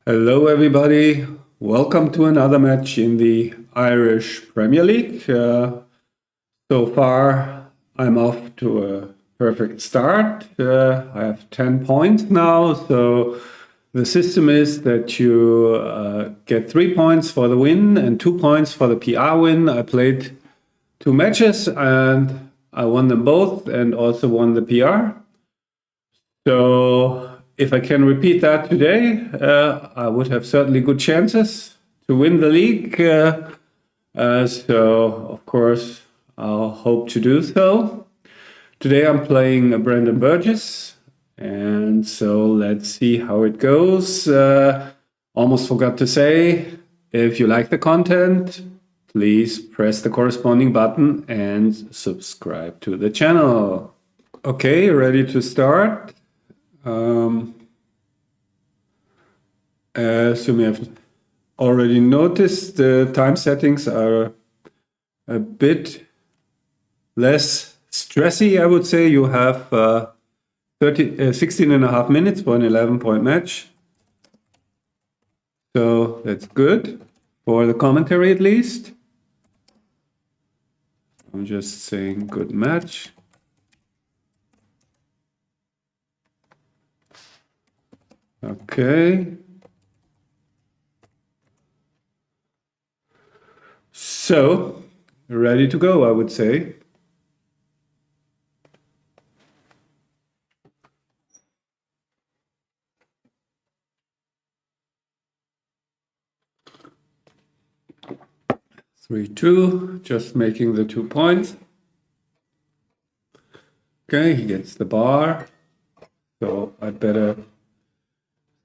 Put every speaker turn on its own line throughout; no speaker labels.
Hello, everybody. Welcome to another match in the Irish Premier League. So far, I'm off to a perfect start. I have 10 points now. So the system is that you get 3 points for the win and 2 points for the PR win. I played 2 matches and I won them both and also won the PR. So if I can repeat that today, I would have certainly good chances to win the league. So, of course, I'll hope to do so. Today I'm playing Brandon Burgess, and so let's see how it goes. Almost forgot to say, if you like the content, please press the corresponding button and subscribe to the channel. Okay, ready to start? As you may have already noticed, the time settings are a bit less stressy, I would say. You have 16 and a half minutes for an 11-point match. So that's good for the commentary at least. I'm just saying good match. Okay. So, ready to go, I would say. Three, 2, just making the 2 points. Okay, he gets the bar. So I better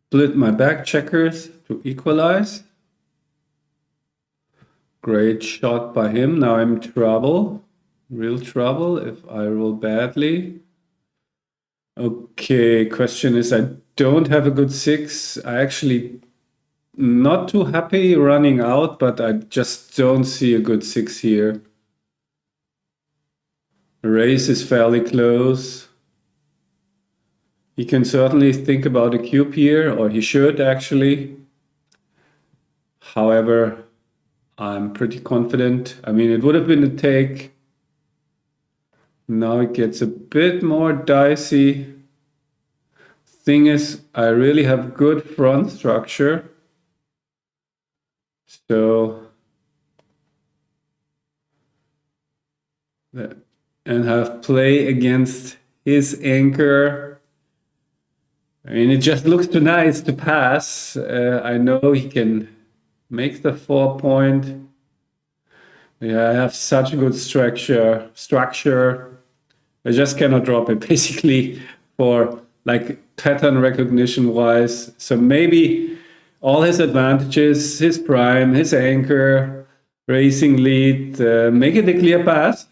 split my back checkers to equalize. Great shot by him. Now I'm in trouble. Real trouble if I roll badly. Okay, question is I don't have a good 6. I actually not too happy running out, but I just don't see a good 6 here. The race is fairly close. He can certainly think about a cube here, or he should actually. However, I'm pretty confident. I mean, it would have been a take. Now it gets a bit more dicey. Thing is, I really have good front structure. So, and have play against his anchor. I mean, it just looks too nice to pass. I know he can make the 4 point. Yeah, I have such a good structure. I just cannot drop it basically for like pattern recognition wise. So maybe all his advantages, his prime, his anchor, racing lead, make it a clear pass.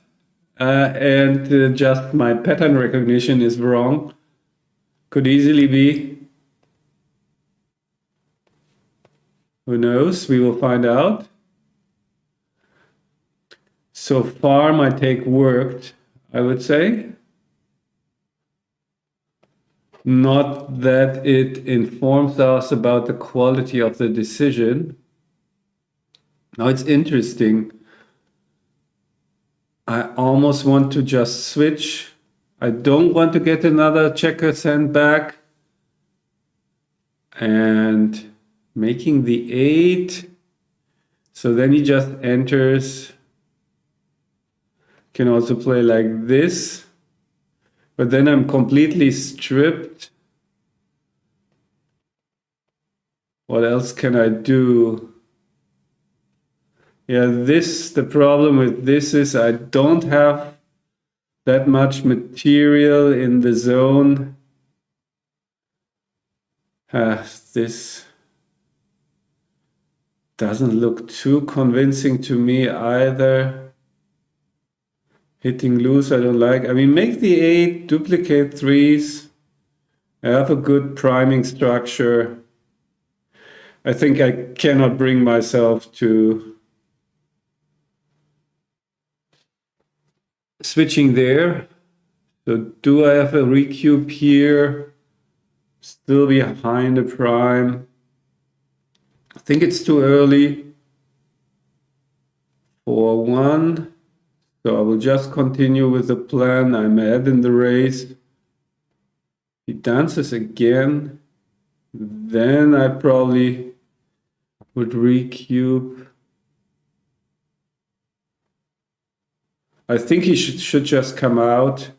And just my pattern recognition is wrong. Could easily be. Who knows? We will find out. So far, my take worked, I would say. Not that it informs us about the quality of the decision. Now it's interesting. I almost want to just switch. I don't want to get another checker sent back. And making the 8. So then he just enters. Can also play like this. But then I'm completely stripped. What else can I do? Yeah, the problem with this is I don't have that much material in the zone. This doesn't look too convincing to me either. Hitting loose, I don't like. I mean, make the 8, duplicate 3s. I have a good priming structure. I think I cannot bring myself to switching there. So do I have a recube here? Still behind the prime. think it's too early for one. So I will just continue with the plan. I'm ahead in the race. He dances again. Then I probably would recube. I think he should just come out.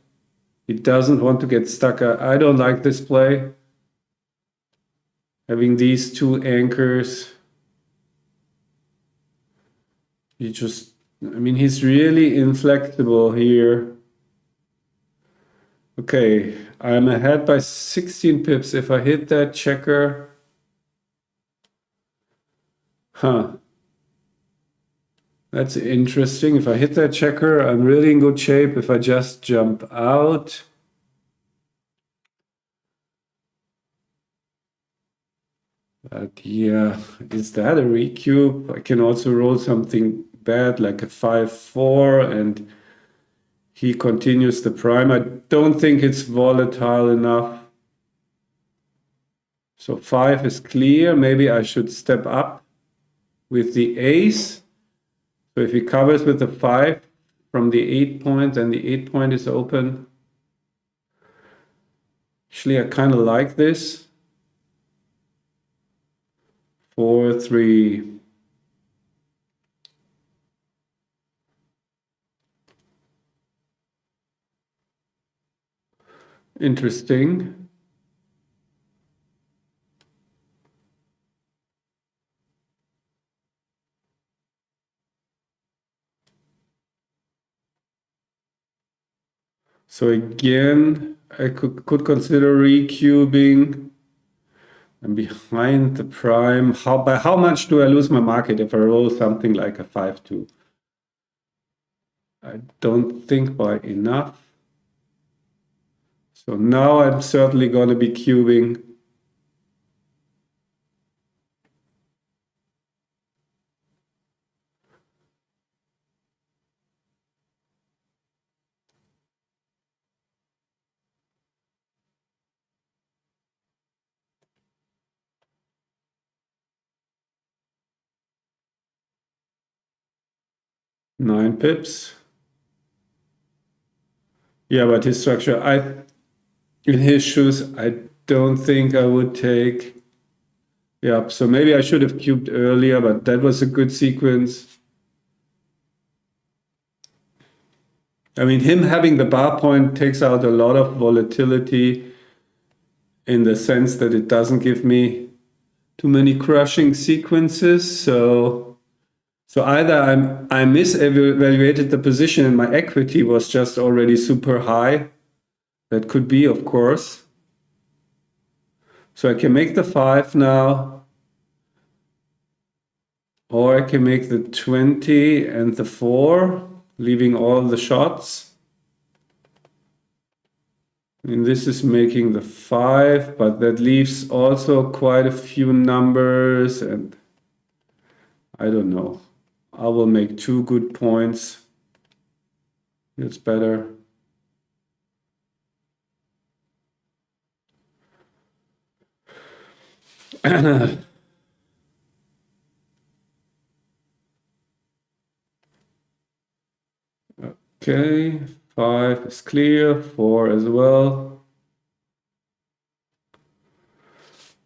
He doesn't want to get stuck. I don't like this play. Having these two anchors. He's really inflexible here. Okay, I'm ahead by 16 pips. If I hit that checker, that's interesting. If I hit that checker, I'm really in good shape. If I just jump out, but yeah, is that a recube? I can also roll something bad like a 5-4 and he continues the prime. I don't think it's volatile enough. So 5 is clear. Maybe I should step up with the ace. So if he covers with the 5 from the 8 point, then the 8 point is open. Actually, I kind of like this. 4-3. Interesting. So again, I could consider recubing. I'm behind the prime. By how much do I lose my market if I roll something like a 5-2? I don't think by enough. So now I'm certainly going to be cubing. Nine pips. Yeah, but his structure, in his shoes, I don't think I would take. Yeah, so maybe I should have cubed earlier, but that was a good sequence. I mean, him having the bar point takes out a lot of volatility in the sense that it doesn't give me too many crushing sequences. So either I misevaluated the position and my equity was just already super high. That could be, of course. So I can make the 5 now. Or I can make the 20 and the 4, leaving all the shots. And this is making the 5, but that leaves also quite a few numbers, and I don't know. I will make 2 good points. It's better. Okay, 5 is clear, 4 as well.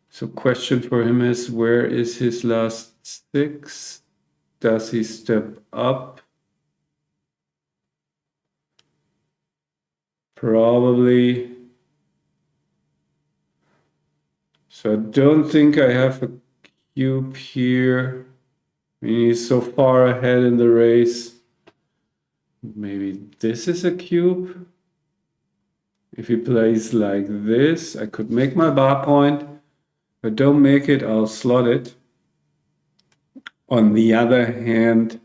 So question for him is, where is his last 6? Does he step up? Probably. So I don't think I have a cube here. I mean, he's so far ahead in the race. Maybe this is a cube. If he plays like this, I could make my bar point. If I don't make it, I'll slot it. On the other hand,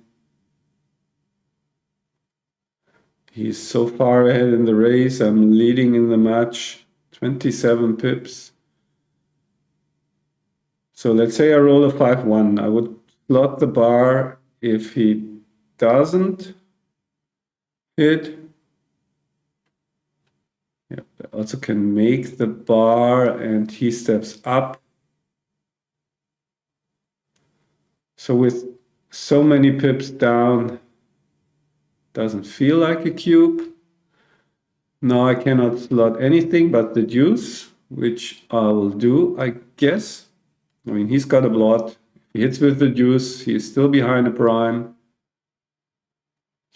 he's so far ahead in the race. I'm leading in the match, 27 pips. So let's say I roll a 5-1. I would slot the bar if he doesn't hit. Yeah, I also can make the bar and he steps up. So with so many pips down, doesn't feel like a cube. Now I cannot slot anything but the deuce, which I will do, I guess. I mean, he's got a blot. If he hits with the deuce, he's still behind a prime.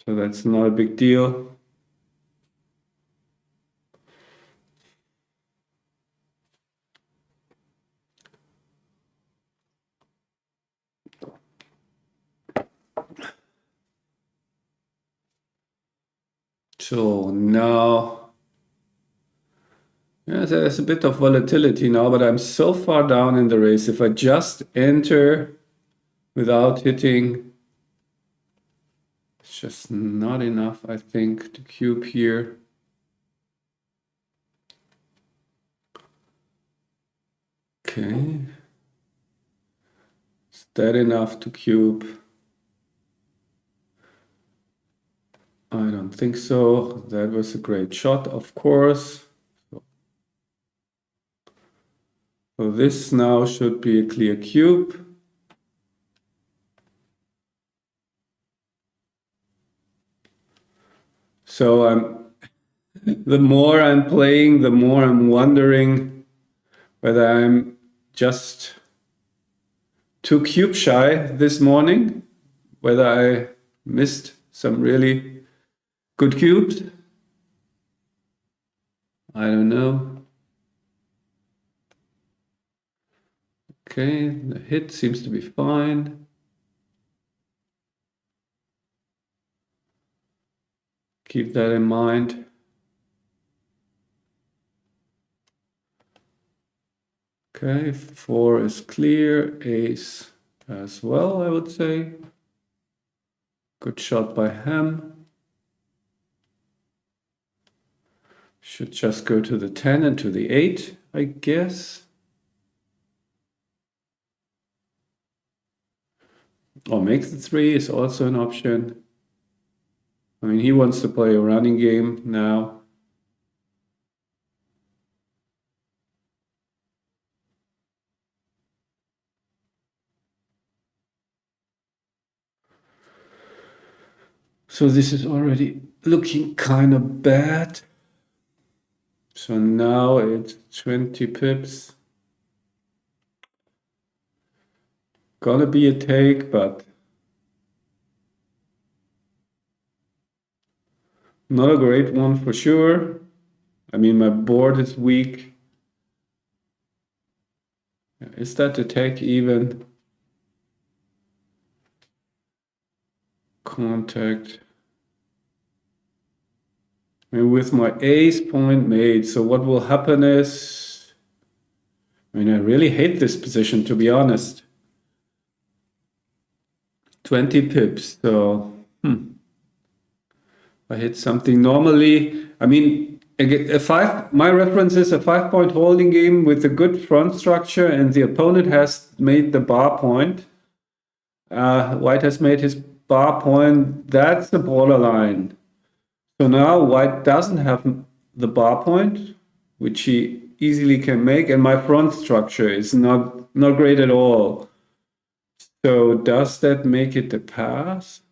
So that's not a big deal. So now, yeah, there's a bit of volatility now, but I'm so far down in the race. If I just enter without hitting, it's just not enough, I think, to cube here. Okay. Is that enough to cube? I don't think so. That was a great shot, of course. So this now should be a clear cube. So the more I'm playing, the more I'm wondering whether I'm just too cube shy this morning, whether I missed some really good cubes. I don't know. Okay, the hit seems to be fine. Keep that in mind. Okay, 4 is clear, ace as well, I would say. Good shot by Ham. Should just go to the 10 and to the 8, I guess. Or make the 3 is also an option. I mean, he wants to play a running game now. So this is already looking kind of bad. So now it's 20 pips. Gonna be a take, but not a great one for sure. I mean, my board is weak. Is that a take even? Contact. I mean, with my ace point made, so what will happen is, I mean, I really hate this position, to be honest. 20 pips, so I hit something normally. I mean, my reference is a 5-point holding game with a good front structure, and the opponent has made the bar point. White has made his bar point. That's the borderline. So now White doesn't have the bar point, which he easily can make, and my front structure is not great at all. So does that make it a pass?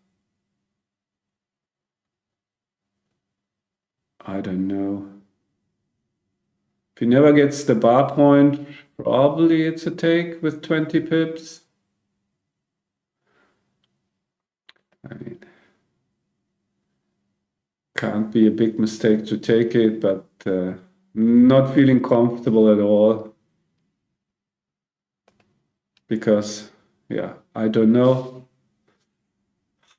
I don't know. If he never gets the bar point, probably it's a take with 20 pips. I mean, can't be a big mistake to take it, but not feeling comfortable at all. Because, yeah, I don't know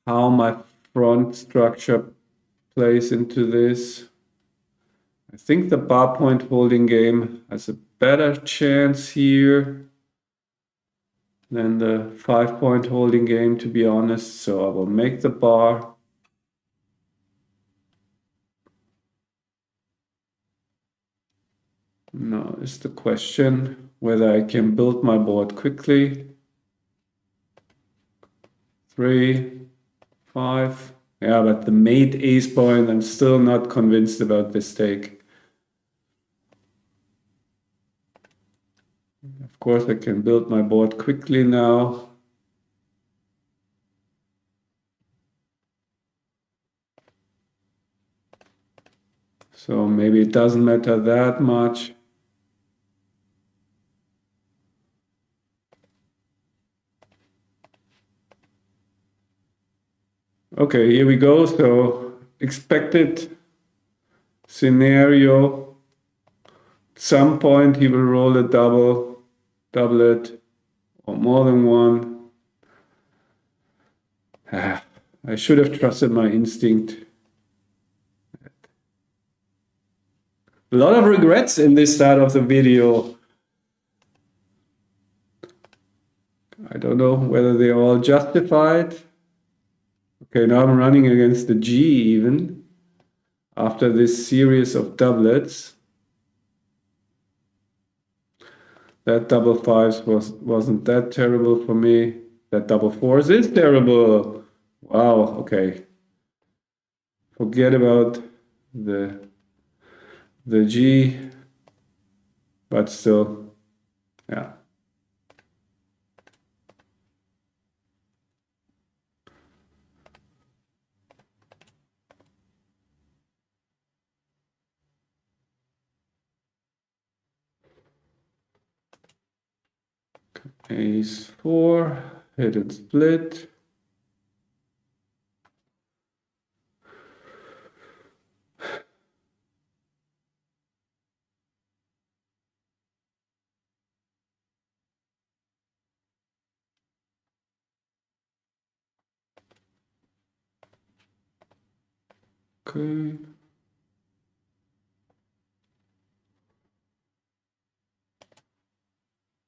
how my front structure plays into this. I think the bar point holding game has a better chance here than the 5-point holding game, to be honest. So I will make the bar. Now is the question whether I can build my board quickly. 3, 5. Yeah, but the mate ace point, I'm still not convinced about this take. Of course, I can build my board quickly now. So maybe it doesn't matter that much. Okay, here we go. So expected scenario. At some point he will roll a doublet, or more than one. I should have trusted my instinct. A lot of regrets in this start of the video. I don't know whether they're all justified. Okay, now I'm running against the G even after this series of doublets. That double fives wasn't that terrible for me. That double fours is terrible. Wow, okay. Forget about the G, but still, yeah. Ace four, hit and split. Okay.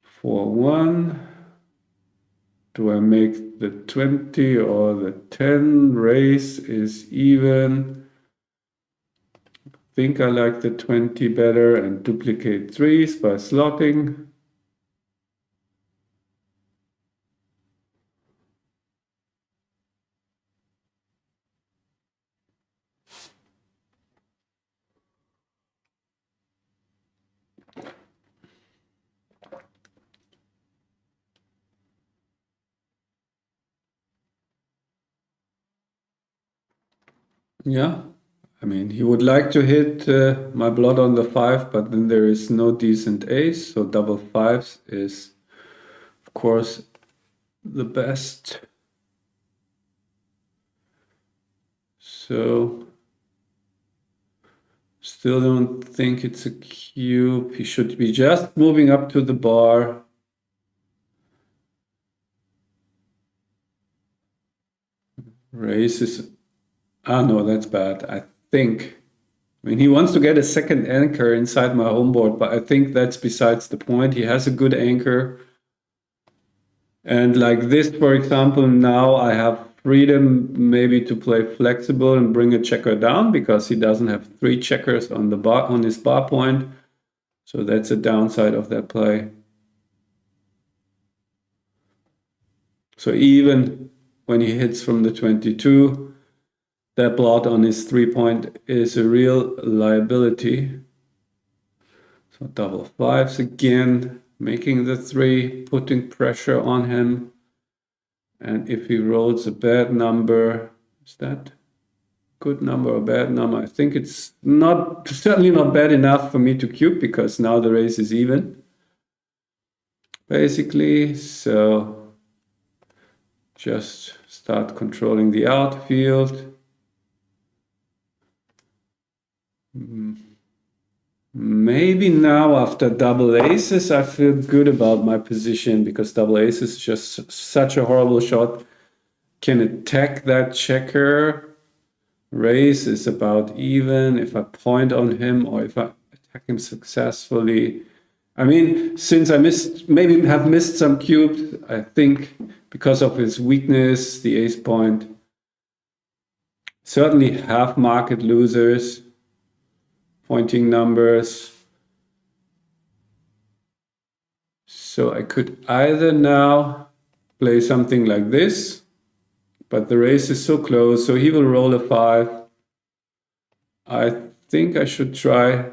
For one. Do I make the 20 or the 10? Race is even. I think I like the 20 better and duplicate threes by slotting. Yeah, I mean, he would like to hit my blood on the 5, but then there is no decent ace, so double fives is, of course, the best. So, still don't think it's a cube. He should be just moving up to the bar. Race is... Ah, no, that's bad. I think... I mean, he wants to get a second anchor inside my home board, but I think that's besides the point. He has a good anchor. And like this, for example, now I have freedom maybe to play flexible and bring a checker down because he doesn't have 3 checkers on the bar on his bar point. So that's a downside of that play. So even when he hits from the 22, that blot on his 3-point is a real liability. So double fives again, making the 3, putting pressure on him. And if he rolls a bad number, is that good number or bad number? I think it's not, certainly not bad enough for me to cube because now the race is even, basically. So just start controlling the outfield. Maybe now after double aces, I feel good about my position because double aces is just such a horrible shot. Can attack that checker. Race is about even if I point on him or if I attack him successfully. I mean, since I maybe have missed some cubes, I think because of his weakness, the ace point. Certainly half market losers. Pointing numbers. So I could either now play something like this, but the race is so close, so he will roll a 5. I think I should try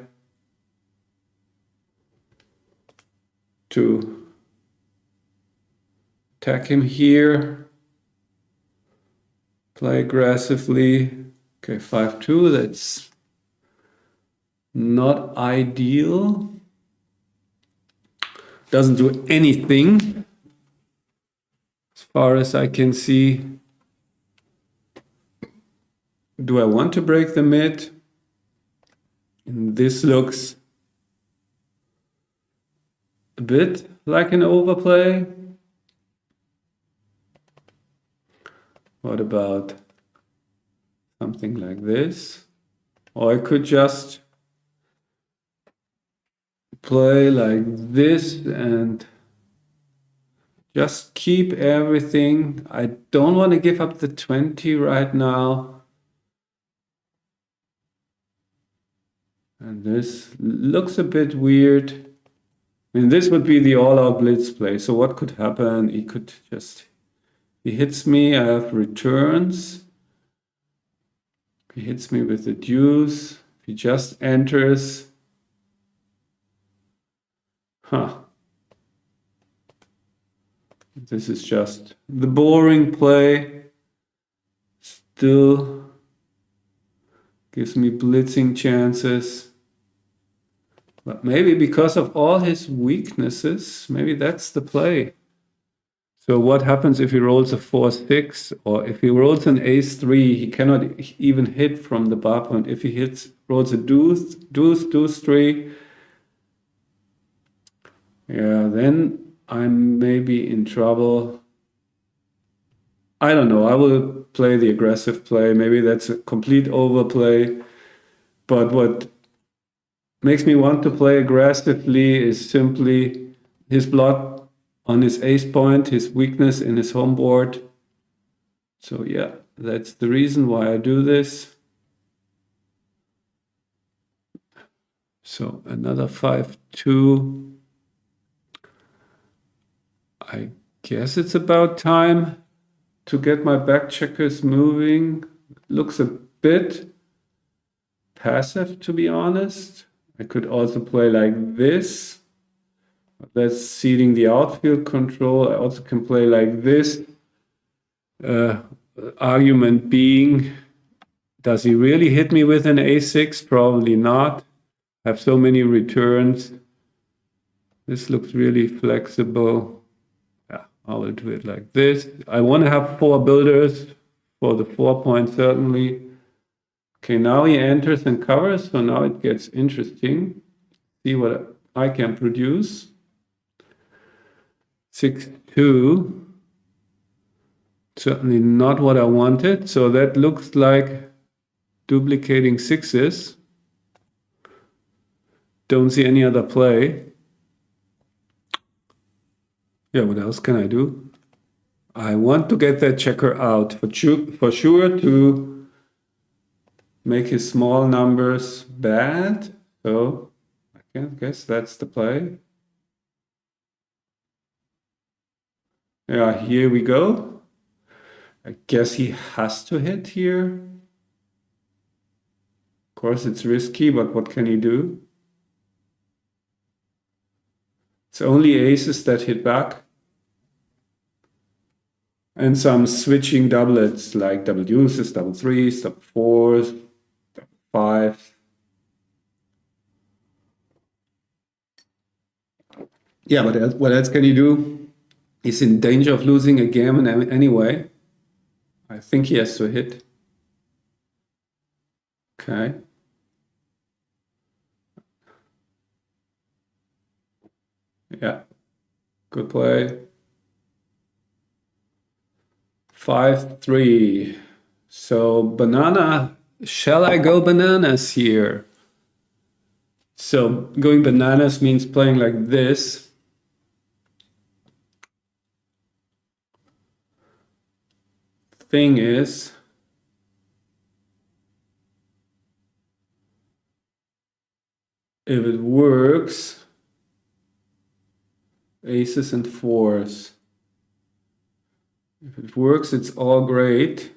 to attack him here, play aggressively. Okay, 5-2, that's Not ideal. Doesn't do anything as far as I can see. Do I want to break the mid? And this looks a bit like an overplay. What about something like this? Or I could just play like this and just keep everything. I don't want to give up the 20 right now. And this looks a bit weird. I mean, this would be the all-out blitz play. So what could happen? He could just, he hits me, I have returns. He hits me with the deuce. He just enters. This is just the boring play. Still gives me blitzing chances. But maybe because of all his weaknesses, maybe that's the play. So what happens if he rolls a 4-6, or if he rolls an ace-3, he cannot even hit from the bar point. If he rolls a deuce, 3, yeah, then I'm maybe in trouble. I don't know. I will play the aggressive play. Maybe that's a complete overplay. But what makes me want to play aggressively is simply his block on his ace point, his weakness in his home board. So yeah, that's the reason why I do this. So another 5-2. I guess it's about time to get my back checkers moving. Looks a bit passive, to be honest. I could also play like this. That's ceding the outfield control. I also can play like this. Argument being, does he really hit me with an a6? Probably not. I have so many returns. This looks really flexible. Yeah, I will do it like this. I want to have 4 builders for the 4 point, certainly. Okay, now he enters and covers, so now it gets interesting. See what I can produce. 6-2. Certainly not what I wanted. So that looks like duplicating 6s. Don't see any other play. Yeah, what else can I do? I want to get that checker out for sure to make his small numbers bad. So I guess that's the play. Yeah, here we go. I guess he has to hit here. Of course, it's risky, but what can he do? It's only aces that hit back. And some switching doublets like double deuces, double threes, double fours, double fives. Yeah, but what else can he do? He's in danger of losing a game anyway. I think he has to hit. Okay. Yeah, good play. 5-3. So banana, shall I go bananas here? So going bananas means playing like this. Thing is, if it works, aces and fours. If it works, it's all great.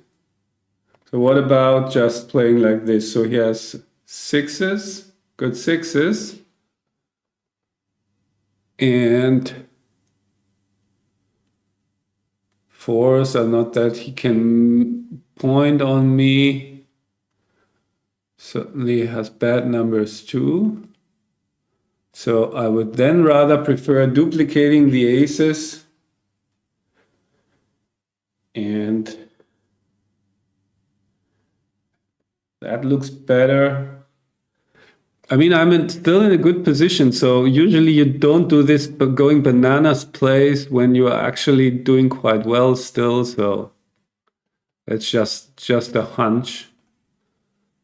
So what about just playing like this? So he has 6s, good 6s. And 4s are not that he can point on me. certainly has bad numbers too. So I would then rather prefer duplicating the aces and that looks better. I mean, still in a good position. So usually you don't do this going bananas plays when you are actually doing quite well still. So it's just a hunch.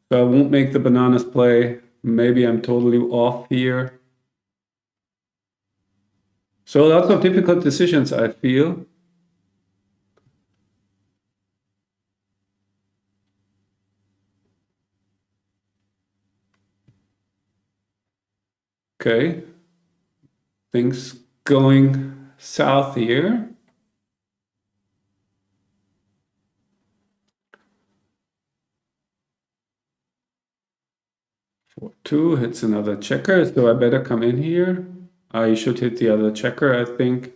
So I won't make the bananas play. Maybe I'm totally off here. So lots of difficult decisions, I feel. Okay. Things going south here. 4-2 hits another checker, so I better come in here. I should hit the other checker, I think.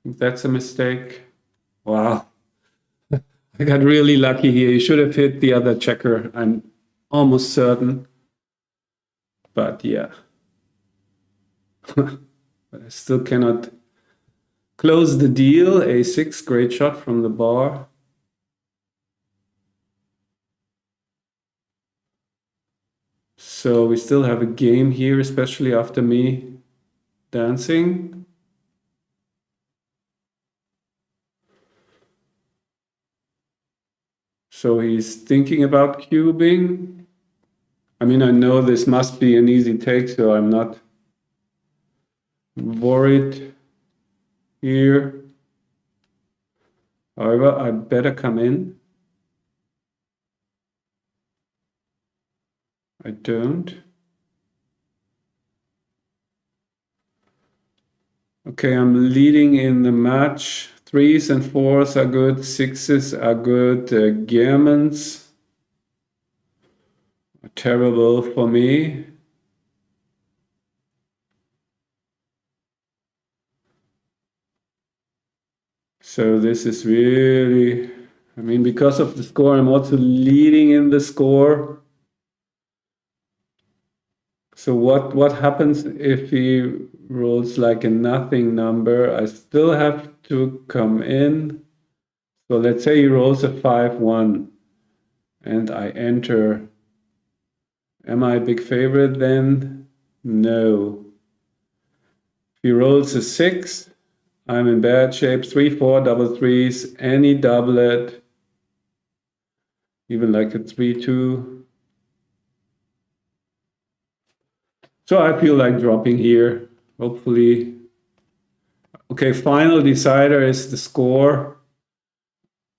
That's a mistake. Wow. I got really lucky here. You should have hit the other checker, I'm almost certain. But yeah. But I still cannot close the deal. A6, great shot from the bar. So we still have a game here, especially after me dancing. So he's thinking about cubing. I mean, I know this must be an easy take, so I'm not worried here. However, I better come in. I don't. Okay, I'm leading in the match. 3s and 4s are good. 6s are good. Germans are terrible for me. So this is really, I mean, because of the score, I'm also leading in the score. So what happens if he rolls like a nothing number? I still have to come in. So let's say he rolls a 5-1 and I enter. Am I a big favorite then? No. If he rolls a 6, I'm in bad shape. 3-4, double threes, any doublet, even like a 3-2. So I feel like dropping here, hopefully. Okay, final decider is the score,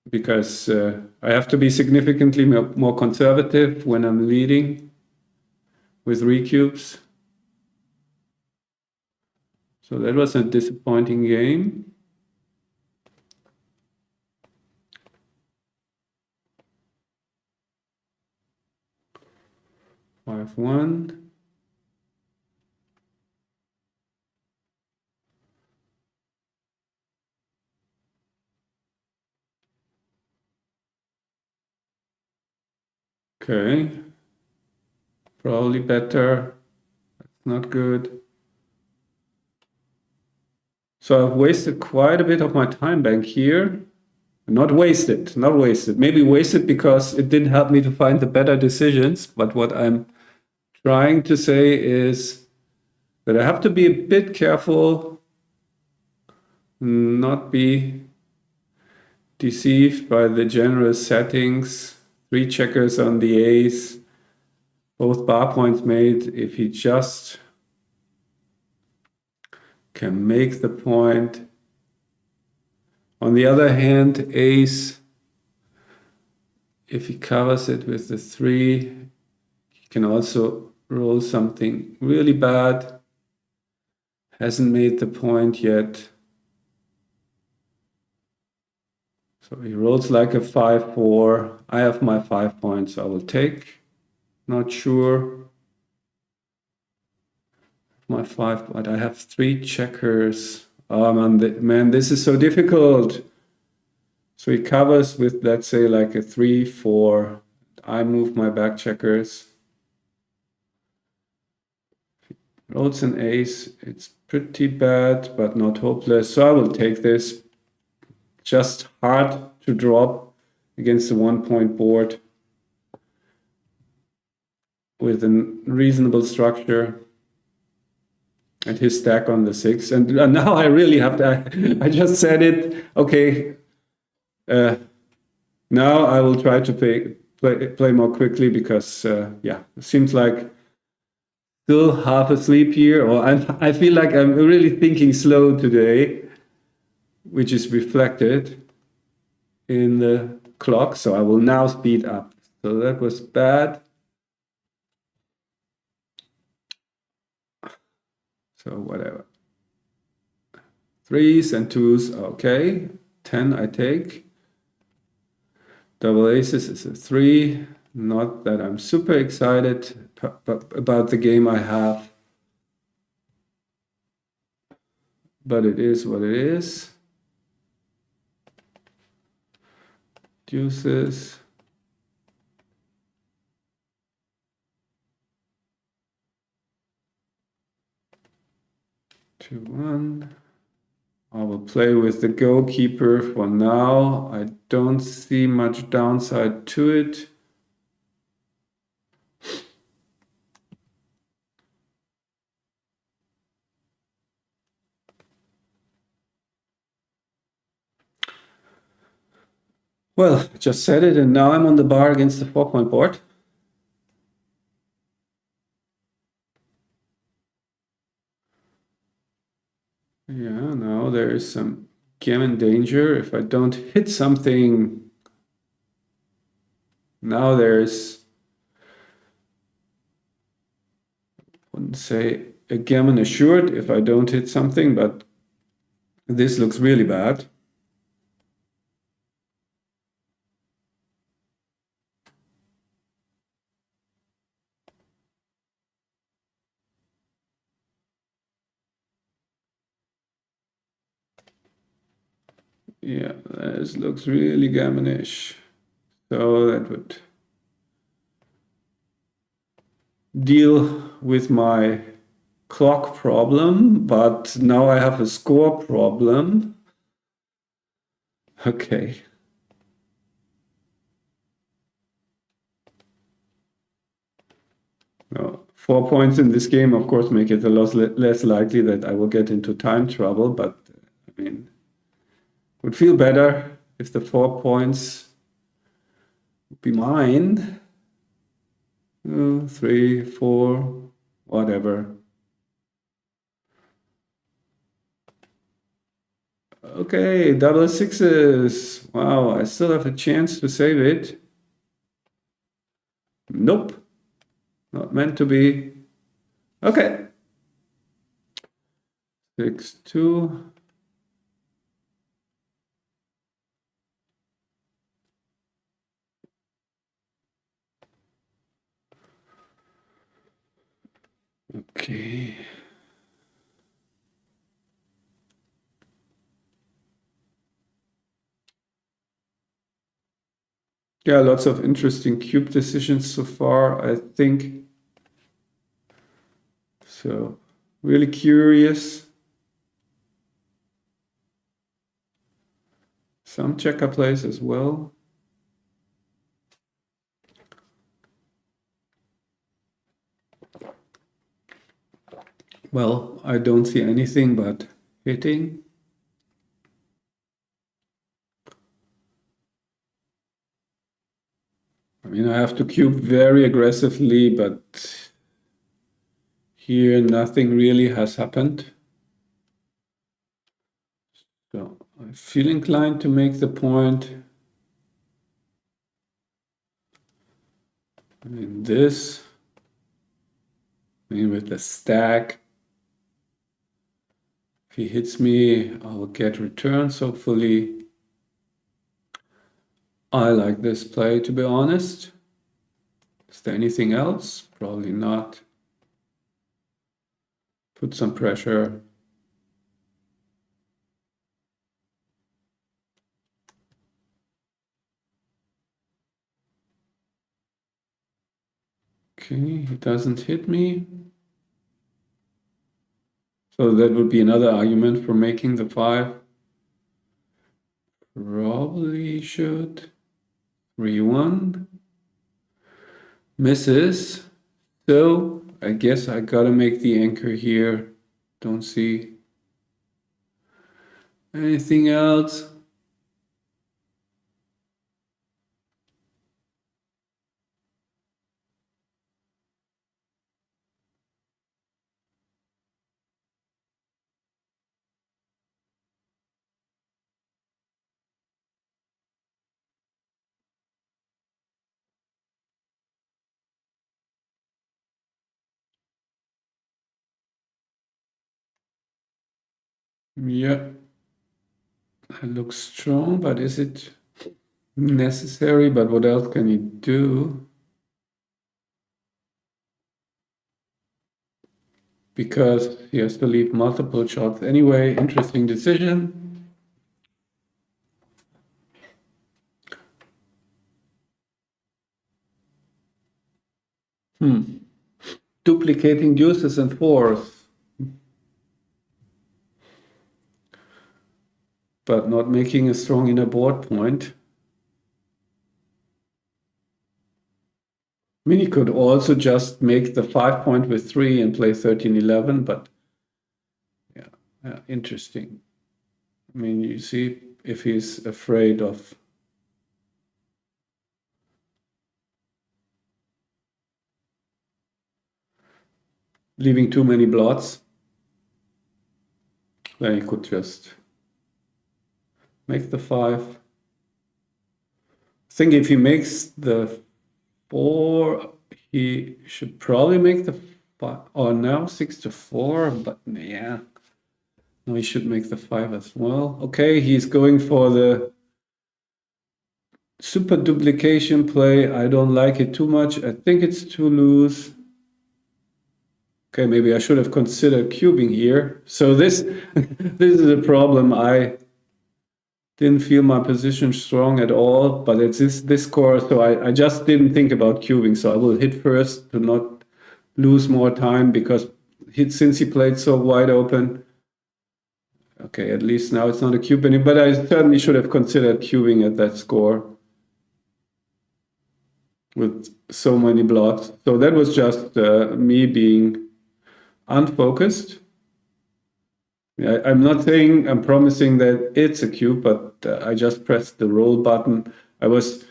because I have to be significantly more conservative when I'm leading with recubes. So that was a disappointing game. Five one. Okay, probably better. That's not good. So I've wasted quite a bit of my time bank here. Not wasted. Maybe wasted because it didn't help me to find the better decisions. But what I'm trying to say is that I have to be a bit careful, not be deceived by the general settings. 3 checkers on the ace, both bar points made. If he just can make the point. On the other hand, ace, if he covers it with the 3, he can also roll something really bad. Hasn't made the point yet. So he rolls like a 5-4. I have my 5 points I will take. Not sure. My 5, but I have 3 checkers. Oh man, this is so difficult. So he covers with, let's say, like a 3-4. I move my back checkers. Rolls an ace. It's pretty bad, but not hopeless. So I will take this. Just hard to drop against the 1-point board with a reasonable structure. And his stack on the 6. And now I really have to, I just said it. Okay. Now I will try to play more quickly because, yeah, it seems like still half asleep here, or I feel like I'm really thinking slow today, which is reflected in the clock. So I will now speed up. So that was bad. So whatever. 3s and 2s, okay. 10 I take. Double aces is a 3. Not that I'm super excited about the game I have, but it is what it is. Deuces. Two, 1. I will play with the goalkeeper for now. I don't see much downside to it. Well, just said it, and now I'm on the bar against the 4-point board. Yeah, now there is some gammon danger. If I don't hit something, now there's, I wouldn't say a gammon assured if I don't hit something, but this looks really bad. Yeah, this looks really gammonish. So that would deal with my clock problem, but now I have a score problem. Okay. No, 4 points in this game, of course, make it a lot less likely that I will get into time trouble, but I mean, it would feel better if the 4 points would be mine. 2, 3, 4, whatever. Okay, double sixes. Wow, I still have a chance to save it. Nope, not meant to be. Okay. 6, 2. Okay. Yeah, lots of interesting cube decisions so far, I think. So, really curious. Some checker plays as well. Well, I don't see anything but hitting. I mean, I have to cube very aggressively, but here nothing really has happened. So I feel inclined to make the point. I mean, this, I mean, with the stack, if he hits me, I'll get returns, hopefully. I like this play, to be honest. Is there anything else? Probably not. Put some pressure. Okay, he doesn't hit me. So that would be another argument for making the 5. Probably should. 3-1. Misses. So I guess I gotta make the anchor here. Don't see anything else. Yeah, it looks strong, but is it necessary? But what else can you do? Because he has to leave multiple shots anyway. Interesting decision. Duplicating deuces and 4s, but not making a strong inner board point. I mean, he could also just make the 5 point with 3 and play 13-11, but yeah, interesting. I mean, you see if he's afraid of leaving too many blots, then he could just make the 5. I think if he makes the 4, he should probably make the 5. Oh, now 6-4, but yeah. No, he should make the 5 as well. Okay, he's going for the super duplication play. I don't like it too much. I think it's too loose. Okay, maybe I should have considered cubing here. So this this is a problem. I didn't feel my position strong at all, but it's this score, so I just didn't think about cubing. So I will hit first to not lose more time because since he played so wide open. Okay, at least now it's not a cube anymore, but I certainly should have considered cubing at that score with so many blocks. So that was just me being unfocused. I'm not saying, I'm promising that it's a cube, but I just pressed the roll button. I was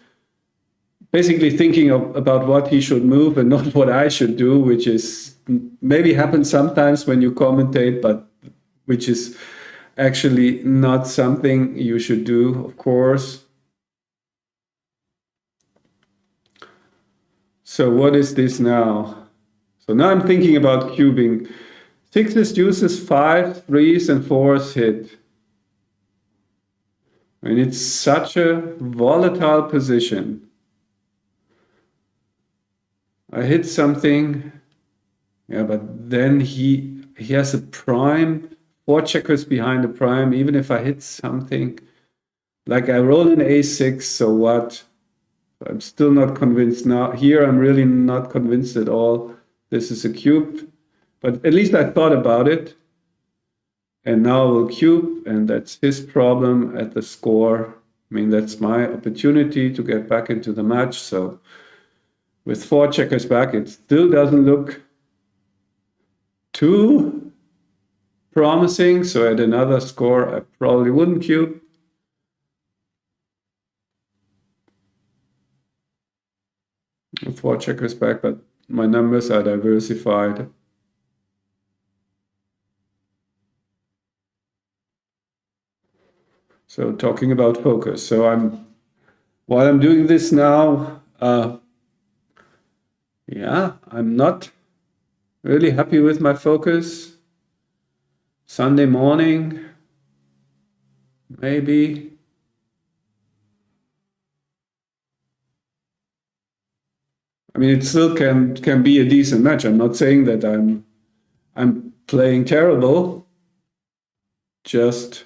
basically thinking about what he should move and not what I should do, which is maybe happens sometimes when you commentate, but which is actually not something you should do, of course. So what is this now? So now I'm thinking about cubing. 6s, deuces, 5s, 3s, and 4s hit. I mean, it's such a volatile position. I hit something, yeah, but then he has a prime, 4 checkers behind the prime. Even if I hit something, like I roll an a6, so what? I'm still not convinced now. Here, I'm really not convinced at all. This is a cube, but at least I thought about it. And now we'll cube, and that's his problem at the score. I mean, that's my opportunity to get back into the match. So with 4 checkers back, it still doesn't look too promising. So at another score, I probably wouldn't cube. With 4 checkers back, but my numbers are diversified. So talking about focus. So while I'm doing this now, yeah, I'm not really happy with my focus. Sunday morning, maybe. I mean, it still can be a decent match. I'm not saying that I'm playing terrible. Just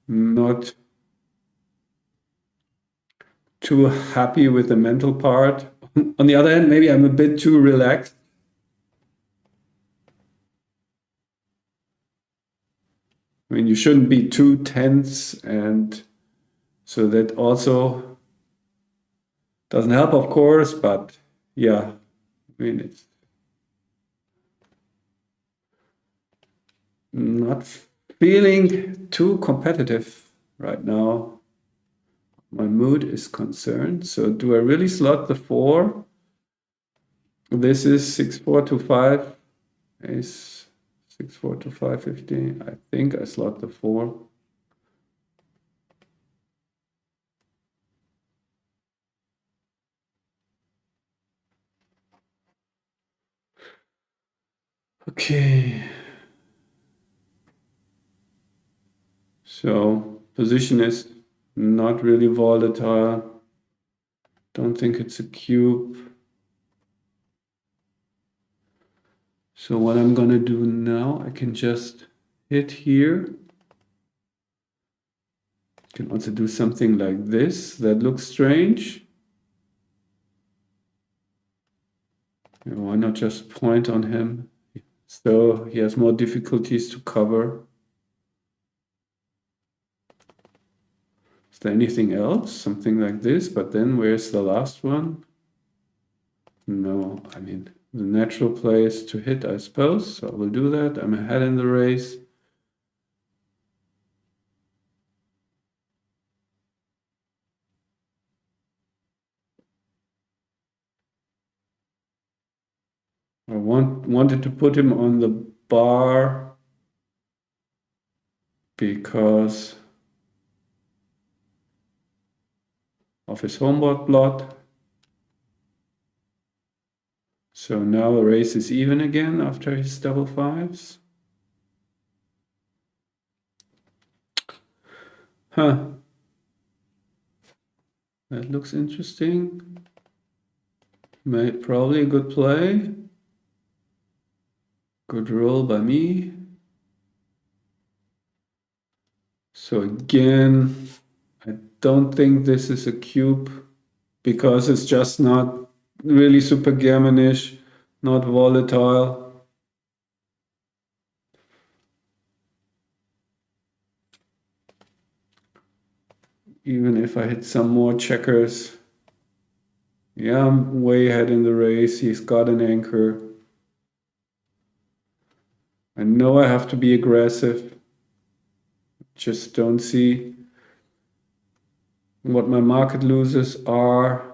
not too happy with the mental part. On the other hand, maybe I'm a bit too relaxed. I mean, you shouldn't be too tense, and so that also doesn't help, of course, but yeah, I mean, it's not feeling too competitive right now. My mood is concerned. So do I really slot the 4? This is 6-4-2-5. Ace 6-4-2-5-15. I think I slot the 4. Okay. So position is not really volatile. Don't think it's a cube. So what I'm gonna do now, I can just hit here. Can also do something like this. That looks strange. Why not just point on him? So he has more difficulties to cover. Is there anything else? Something like this, but then where's the last one? No, I mean, the natural play is to hit, I suppose. So I will do that. I'm ahead in the race. I wanted to put him on the bar because of his homeboard blot. So now the race is even again after his double 5s. Huh. That looks interesting. Probably a good play. Good roll by me. So again, I don't think this is a cube because it's just not really super gammonish, not volatile. Even if I hit some more checkers, yeah, I'm way ahead in the race. He's got an anchor. I know I have to be aggressive. Just don't see what my market losers are.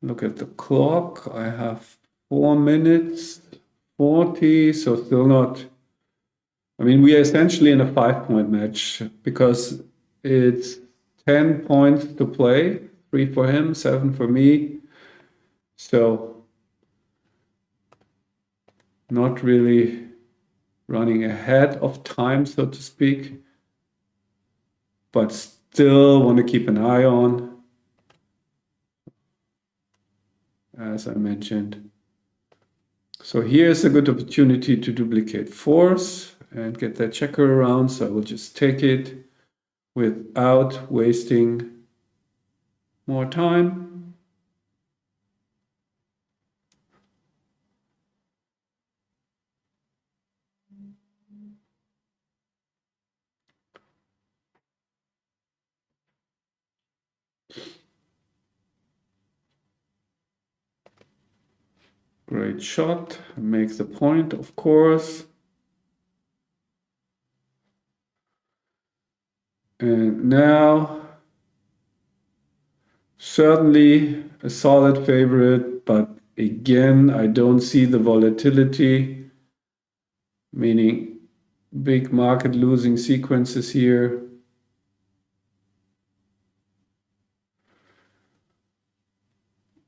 Look at the clock. I have 4 minutes 40, so still not. I mean, we are essentially in a 5-point match because it's 10 points to play, 3 for him, 7 for me. So not really running ahead of time, so to speak, but still want to keep an eye on, as I mentioned. So here's a good opportunity to duplicate 4s and get that checker around. So I will just take it without wasting more time. Great shot, make the point, of course. And now, certainly a solid favorite, but again, I don't see the volatility, meaning big market losing sequences here.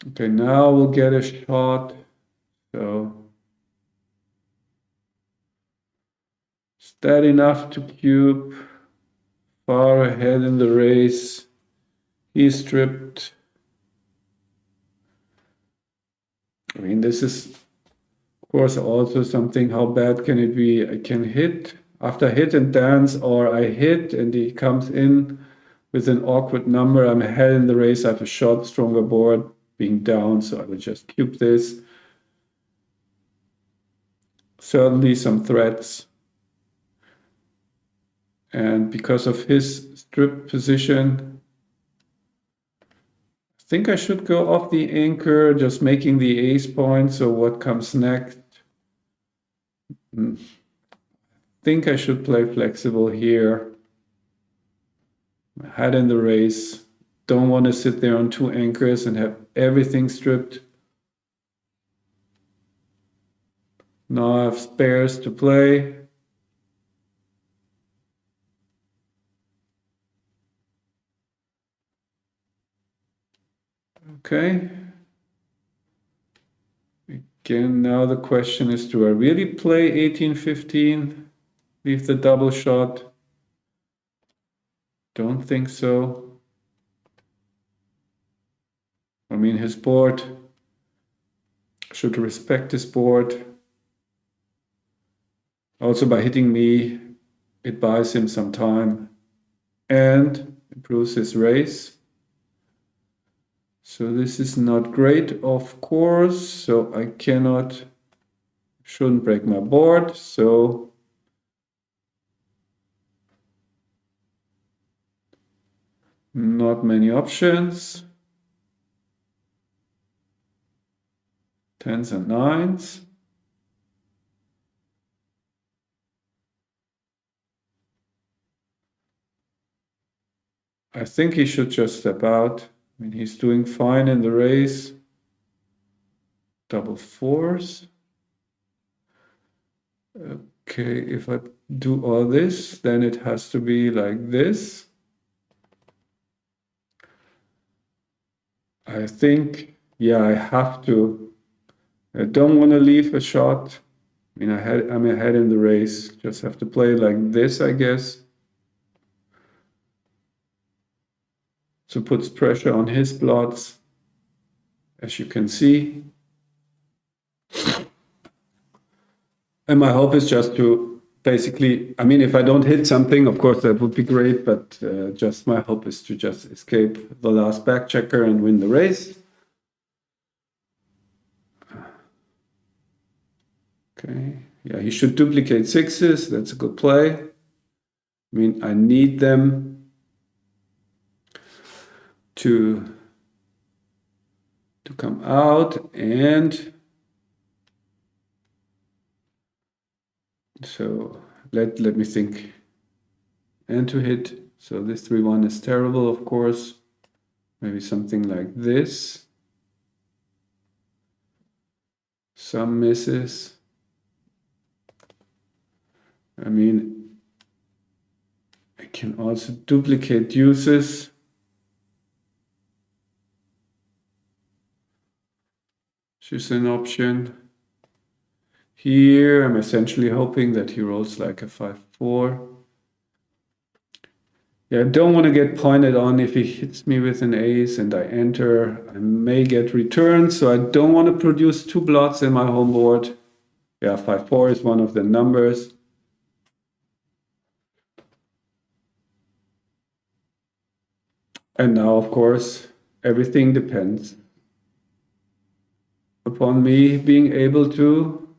Okay, now we'll get a shot. So is that enough to cube? Far ahead in the race. He's stripped. I mean, this is, of course, also something. How bad can it be? I can hit. after hit and dance, or I hit and he comes in with an awkward number, I'm ahead in the race, I have a short, stronger board being down, so I will just cube this. Certainly some threats. And because of his strip position, I think I should go off the anchor, just making the ace point. So what comes next? I think I should play flexible here. Head in the race. Don't want to sit there on two anchors and have everything stripped. Now I have spares to play. Okay. Again, now the question is, do I really play 18-15? Leave the double shot? Don't think so. I mean, his board should respect his board. Also, by hitting me, it buys him some time and improves his race. So this is not great, of course. So I shouldn't break my board. So not many options. 10s and 9s. I think he should just step out. I mean, he's doing fine in the race. Double fours. Okay, if I do all this, then it has to be like this. I think, yeah, I have to. I don't want to leave a shot. I mean, I'm ahead in the race. Just have to play like this, I guess. So puts pressure on his blots, as you can see. And my hope is just to basically, I mean, if I don't hit something, of course, that would be great, but just my hope is to just escape the last back checker and win the race. Okay, yeah, he should duplicate sixes. That's a good play. I mean, I need them to come out, and so let me think. And to hit. So this 3-1 is terrible, of course. Maybe something like this. Some misses. I mean, I can also duplicate deuces. Which is an option. Here, I'm essentially hoping that he rolls like a 5-4. Yeah, I don't want to get pointed on if he hits me with an ace and I enter. I may get returned, so I don't want to produce two blots in my home board. Yeah, 5-4 is one of the numbers. And now, of course, everything depends upon me being able to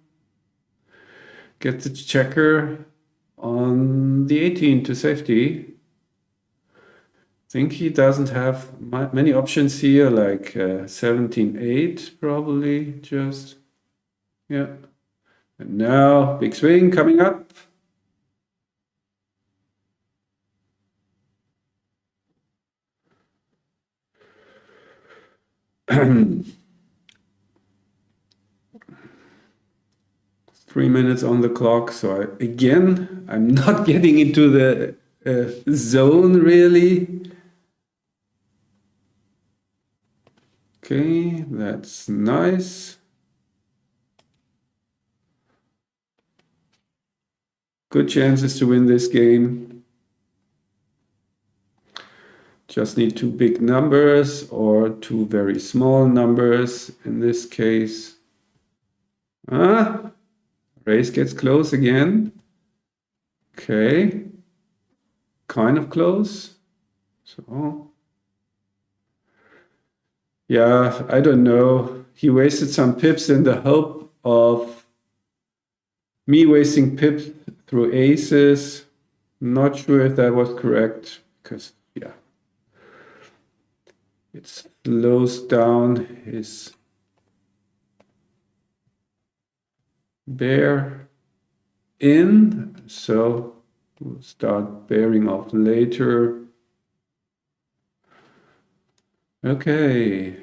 get the checker on the 18 to safety. I think he doesn't have many options here, like 17-8 probably just. Yeah. And now, big swing coming up. Three minutes on the clock. So again, I'm not getting into the zone really. Okay, that's nice. Good chances to win this game. Just need two big numbers or two very small numbers in this case. Race gets close again. Okay, kind of close. So, yeah, I don't know. He wasted some pips in the hope of me wasting pips through aces. Not sure if that was correct because, yeah, it slows down his bear in. So we'll start bearing off later. Okay.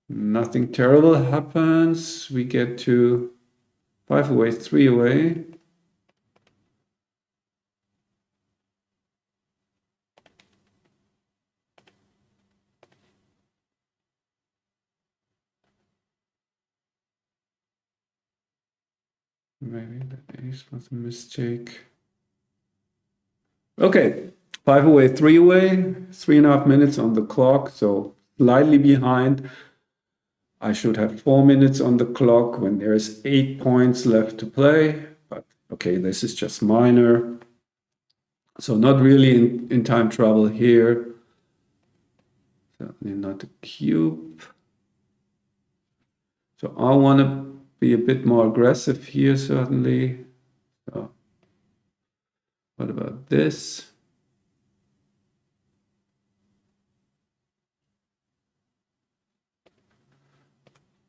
Nothing terrible happens. We get to 5 away, 3 away. Maybe the ace was a mistake. Okay, 5 away, 3 away, 3.5 minutes on the clock, so slightly behind. I should have 4 minutes on the clock when there's 8 points left to play. But okay, this is just minor. So not really in time trouble here. Certainly not a cube. So I want to be a bit more aggressive here, certainly. So what about this?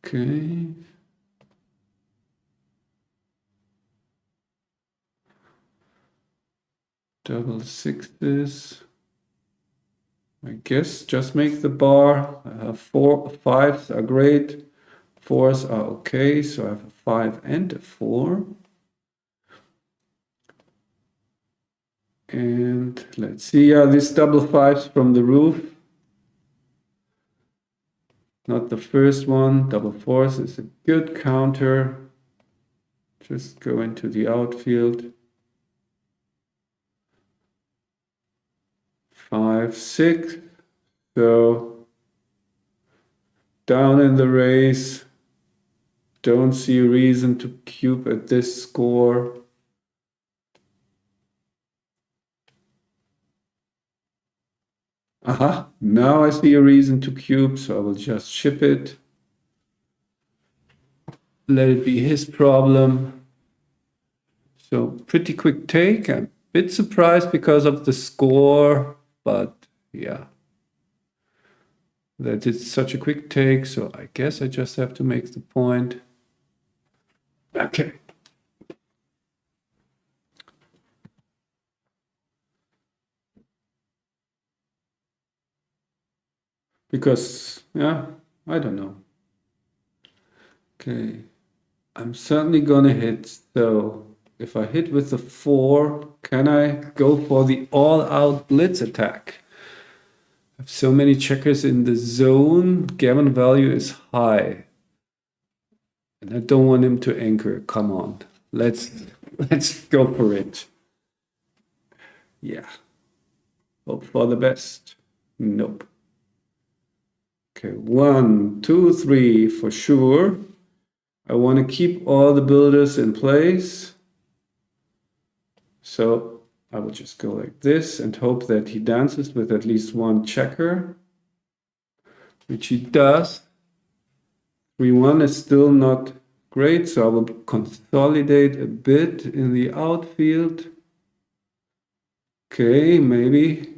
Okay. Double sixes. I guess just make the bar. 4, 5s are great. 4s are okay. So I have a 5 and a 4. And let's see. Yeah, these double 5s from the roof. Not the first one. Double 4s is a good counter. Just go into the outfield. 5, 6. So down in the race. Don't see a reason to cube at this score. Aha, now I see a reason to cube, so I will just ship it. Let it be his problem. So pretty quick take. I'm a bit surprised because of the score, but yeah. That it's such a quick take, so I guess I just have to make the point. Okay. Because, yeah, I don't know. Okay. I'm certainly gonna hit, so if I hit with the 4, can I go for the all-out blitz attack? I have so many checkers in the zone. Gammon value is high. And I don't want him to anchor. Come on. Let's go for it. Yeah. Hope for the best. Nope. Okay, 1, 2, 3 for sure. I want to keep all the builders in place. So I will just go like this and hope that he dances with at least one checker, which he does. 3-1 is still not great, so I will consolidate a bit in the outfield. Okay, maybe.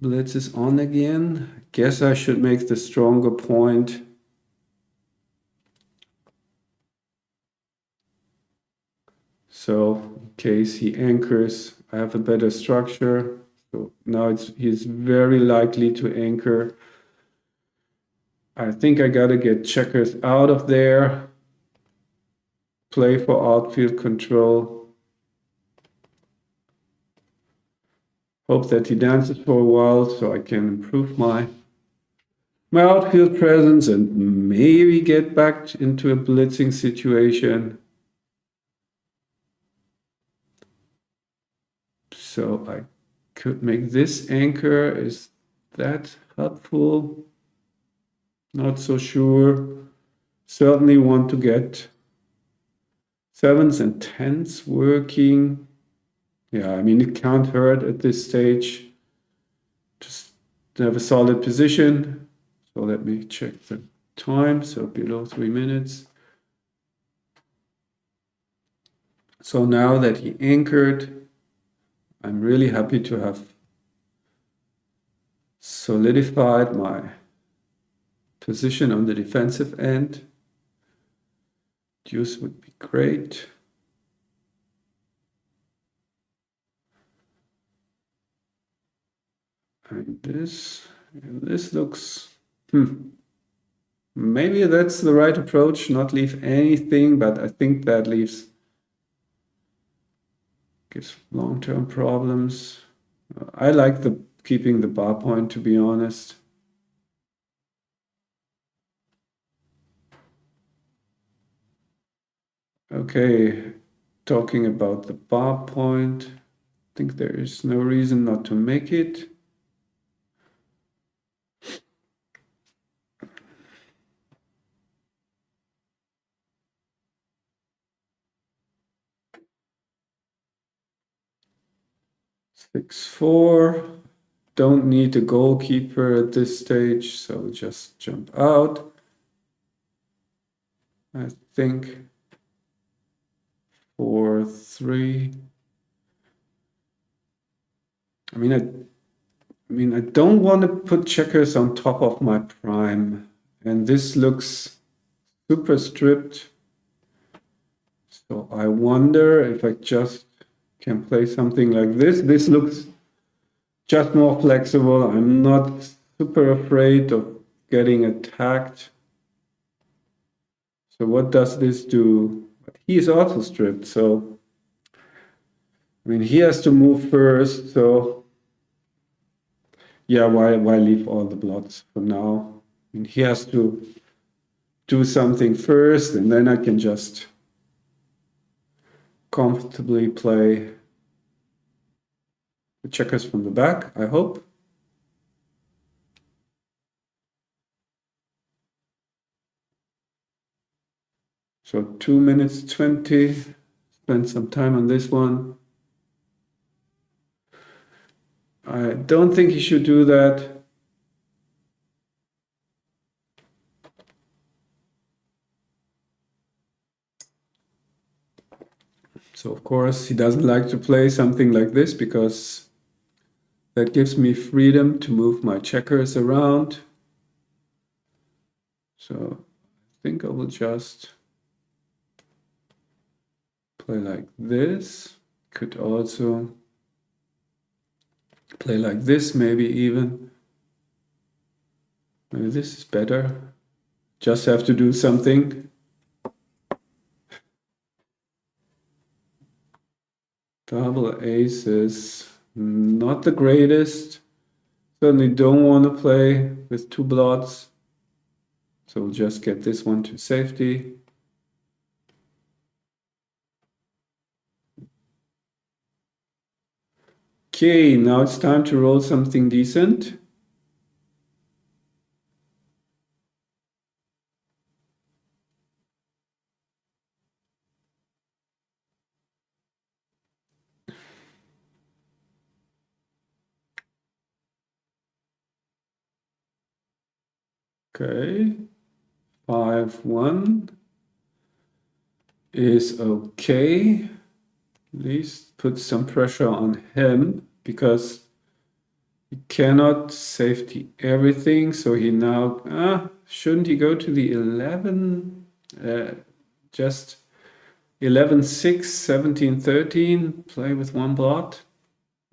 Blitz is on again. Guess I should make the stronger point. So in case he anchors, I have a better structure. So now he's very likely to anchor. I think I gotta get checkers out of there. Play for outfield control. Hope that he dances for a while so I can improve my outfield presence and maybe get back into a blitzing situation. So I could make this anchor. Is that helpful? Not so sure. certainly want to get 7s and 10s working. Yeah, I mean, it can't hurt at this stage. Just to have a solid position. So let me check the time. So below 3 minutes. So now that he anchored, I'm really happy to have solidified my position on the defensive end. Deuce would be great. And this looks, maybe that's the right approach, not leave anything, but I think that gives long-term problems. I like keeping the bar point, to be honest. Okay, talking about the bar point, I think there is no reason not to make it. Six, 4. Don't need a goalkeeper at this stage, so just jump out. I think 4, 3. I mean, I don't want to put checkers on top of my prime, and this looks super stripped. So I wonder if I just can play something like this. This looks just more flexible. I'm not super afraid of getting attacked. So what does this do? He is also stripped, so I mean, he has to move first, so yeah, why leave all the blots for now? I mean, he has to do something first, and then I can just comfortably play the checkers from the back, I hope. So 2 minutes 20, spend some time on this one. I don't think he should do that. So of course he doesn't like to play something like this because that gives me freedom to move my checkers around. So I think I will just play like this. Could also play like this, maybe even. Maybe this is better. Just have to do something. Double aces, not the greatest. Certainly don't want to play with 2 blots. So we'll just get this one to safety. Okay, now it's time to roll something decent. Okay, 5-1 is okay. At least put some pressure on him because he cannot safety everything. So he now, shouldn't he go to the 11? Just 11-6, 17-13, play with 1 blot.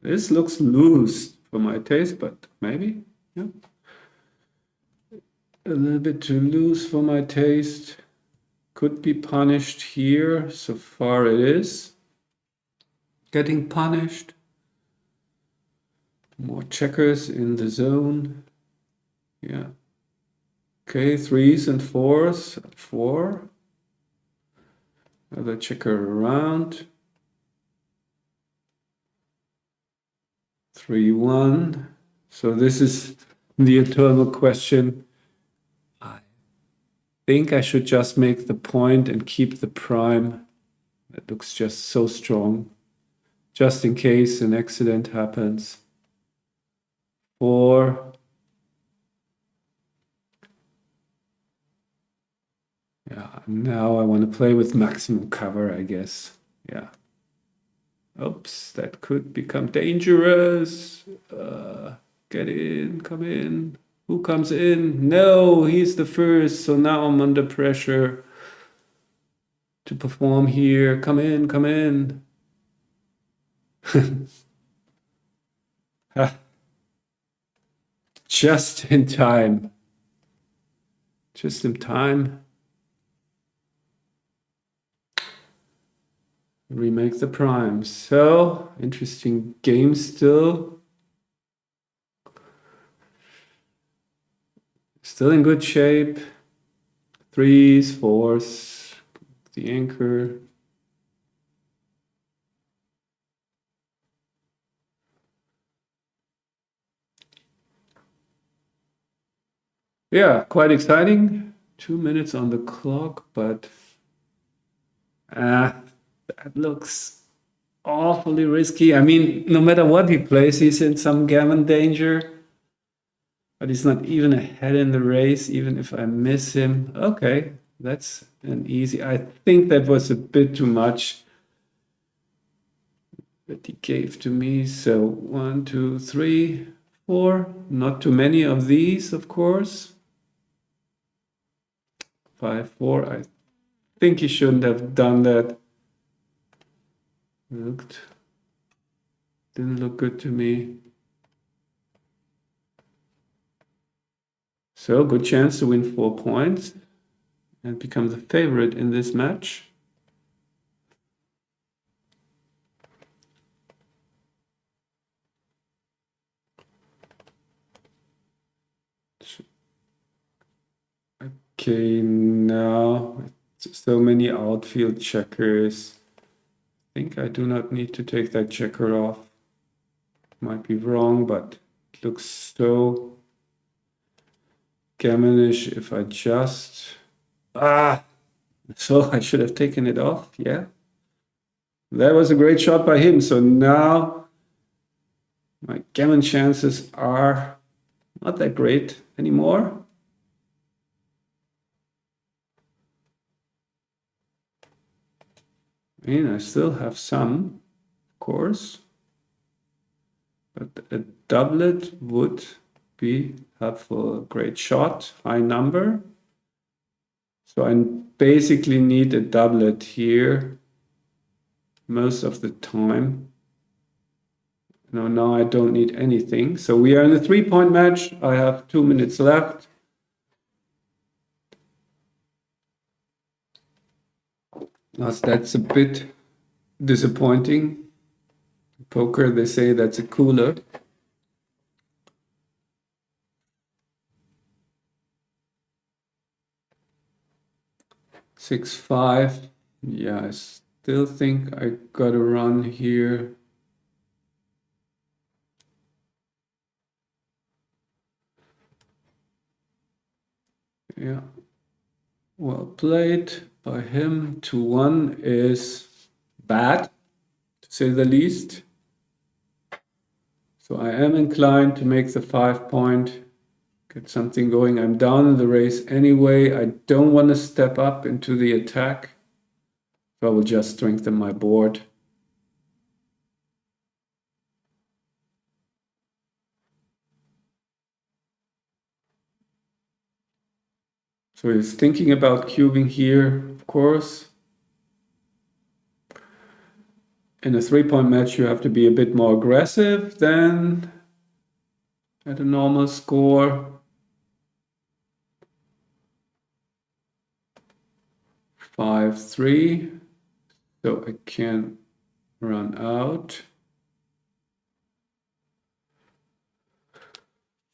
This looks loose for my taste, but maybe, yeah. A little bit too loose for my taste. Could be punished here. So far it is getting punished. More checkers in the zone. Yeah. Okay, 3s and 4s. 4. Another checker around. 3-1. So this is the eternal question. think I should just make the point and keep the prime. That looks just so strong. Just in case an accident happens. 4. Yeah, now I want to play with maximum cover, I guess. Yeah. Oops, that could become dangerous. Get in, come in. Who comes in? No, he's the first. So now I'm under pressure to perform here. Come in, come in. Just in time. Just in time. Remake the prime. So, interesting game still. Still in good shape. 3s, 4s. The anchor. Yeah, quite exciting. 2 minutes on the clock, but that looks awfully risky. I mean, no matter what he plays, he's in some gammon danger. But he's not even ahead in the race, even if I miss him. Okay, that's an easy. I think that was a bit too much that he gave to me. So 1, 2, 3, 4. Not too many of these, of course. 5, 4. I think he shouldn't have done that. Didn't look good to me. So good chance to win 4 points and become the favorite in this match. Okay, now so many outfield checkers. I think I do not need to take that checker off. Might be wrong, but it looks so gammonish if I just... So I should have taken it off, yeah. That was a great shot by him. So now my gammon chances are not that great anymore. I mean, I still have some, of course. But a doublet would be helpful. Great shot, high number. So I basically need a doublet here most of the time. No, now I don't need anything. So we are in a 3-point match. I have 2 minutes left. That's a bit disappointing. Poker, they say that's a cooler. Six, 5. Yeah, I still think I got a run here. Yeah. Well played by him. 2-1 is bad, to say the least. So I am inclined to make the 5-point, get something going. I'm down in the race anyway. I don't want to step up into the attack. So I will just strengthen my board. So he's thinking about cubing here, of course. In a 3-point match, you have to be a bit more aggressive than at a normal score. 5, 3. So I can run out.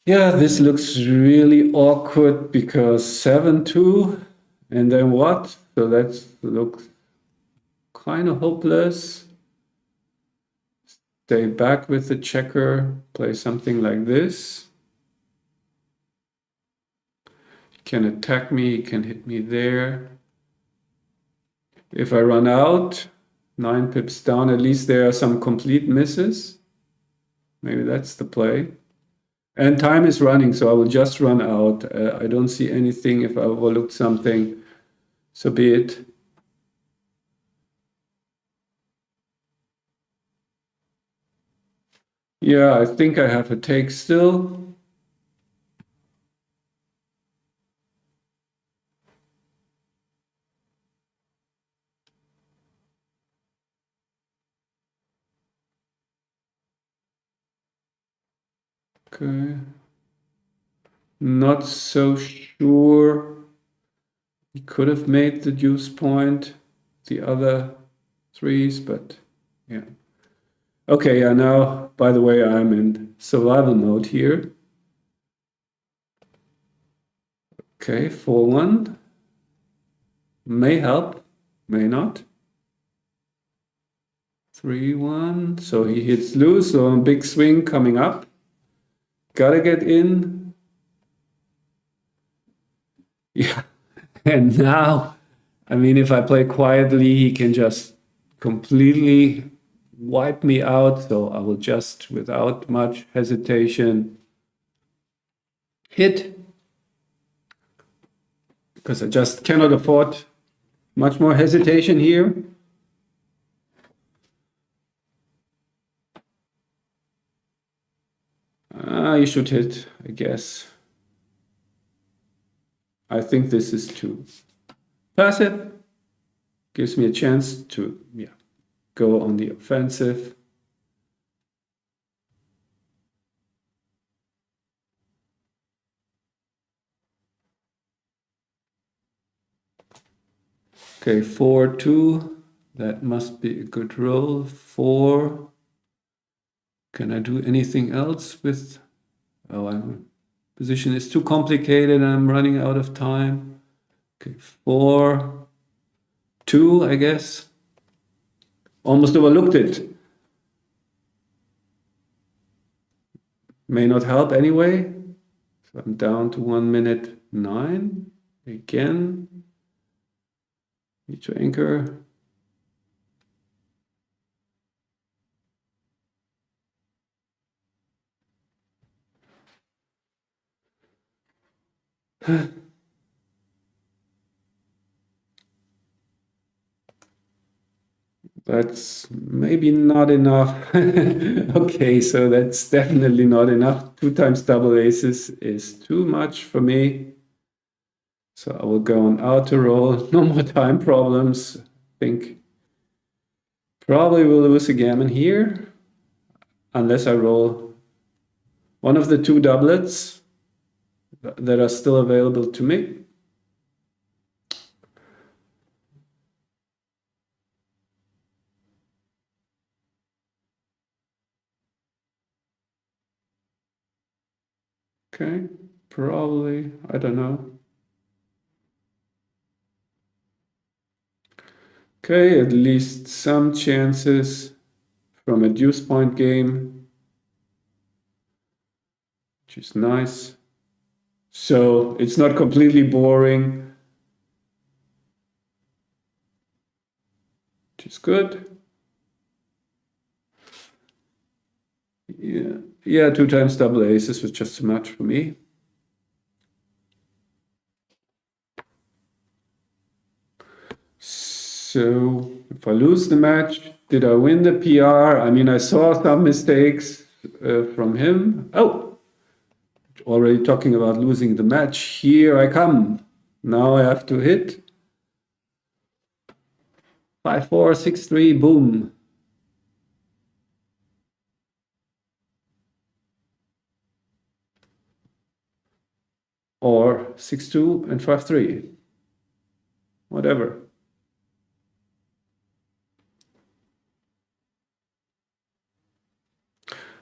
Yeah, this looks really awkward because 7-2. And then what? So that looks kind of hopeless. Stay back with the checker, play something like this. can attack me, he can hit me there. If I run out, 9 pips down, at least there are some complete misses. Maybe that's the play. And time is running, so I will just run out. I don't see anything. If I overlooked something, so be it. Yeah, I think I have a take still. Okay. Not so sure. He could have made the deuce point, the other threes, but yeah. Okay, yeah, now, by the way, I'm in survival mode here. Okay, 4-1. May help, may not. 3-1. So he hits loose, so a big swing coming up. Gotta get in. Yeah. And now, I mean, if I play quietly, he can just completely wipe me out. So I will just, without much hesitation, hit. Because I just cannot afford much more hesitation here. You should hit, I guess. I think this is too passive. Gives me a chance to, go on the offensive. Okay, 4-2. That must be a good roll. 4. Can I do anything else with? Oh, position is too complicated. I'm running out of time. Okay, 4-2, I guess. Almost overlooked it. May not help anyway. So I'm down to 1:09. Again. Need to anchor. That's maybe not enough. Okay, so that's definitely not enough. 2 times double aces is too much for me. So I will go on auto roll. No more time problems. I think probably will lose a gammon here. Unless I roll one of the 2 doublets that are still available to me. Okay, probably, I don't know. Okay, at least some chances from a deuce point game, which is nice. So it's not completely boring, which is good. Yeah, 2 times double aces was just too much for me. So if I lose the match, did I win the PR? I mean, I saw some mistakes from him. Oh, already talking about losing the match. Here I come. Now I have to hit. 5-4, 6-3, boom. Or 6-2 and 5-3. Whatever.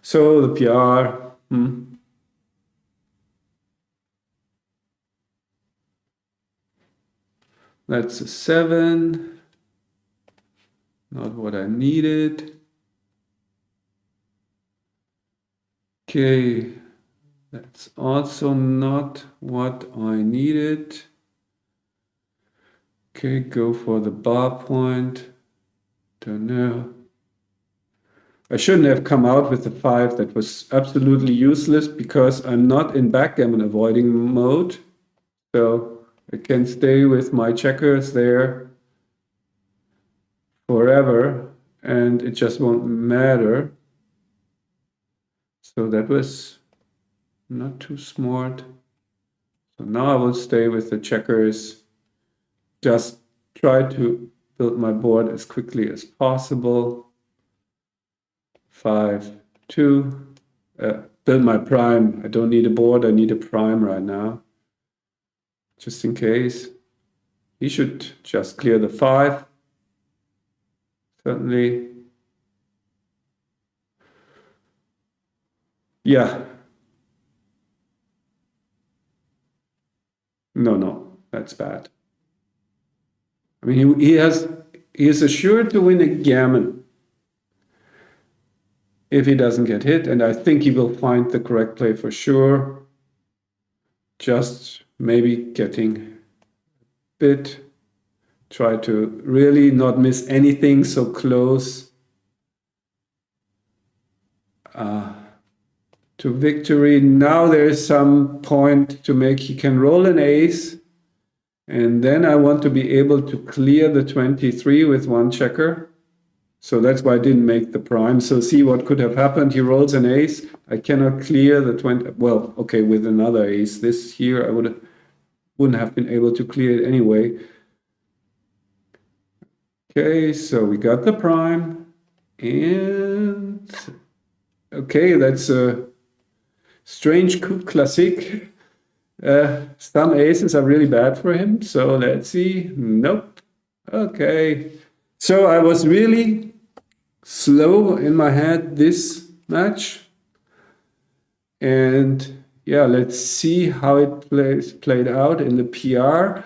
So the PR. That's a 7. Not what I needed. Okay. That's also not what I needed. Okay, go for the bar point. Don't know. I shouldn't have come out with the 5. That was absolutely useless because I'm not in backgammon avoiding mode. So I can stay with my checkers there forever and it just won't matter. So that was not too smart. So now I will stay with the checkers. Just try to build my board as quickly as possible. 5, 2. Build my prime. I don't need a board. I need a prime right now. Just in case. He should just clear the 5. Certainly. Yeah. No, that's bad. I mean, he is assured to win a gammon if he doesn't get hit, and I think he will find the correct play for sure. Just maybe getting a bit, try to really not miss anything so close to victory. Now there's some point to make. He can roll an ace, and then I want to be able to clear the 23 with one checker. So that's why I didn't make the prime. So see what could have happened. He rolls an ace. I cannot clear the 20. Well, okay, with another ace. This here, I wouldn't have been able to clear it anyway. Okay, so we got the prime. And okay, that's a strange coup classique. Some aces are really bad for him. So let's see. Nope. Okay. So I was really slow in my head this match. And yeah, let's see how it played out in the PR.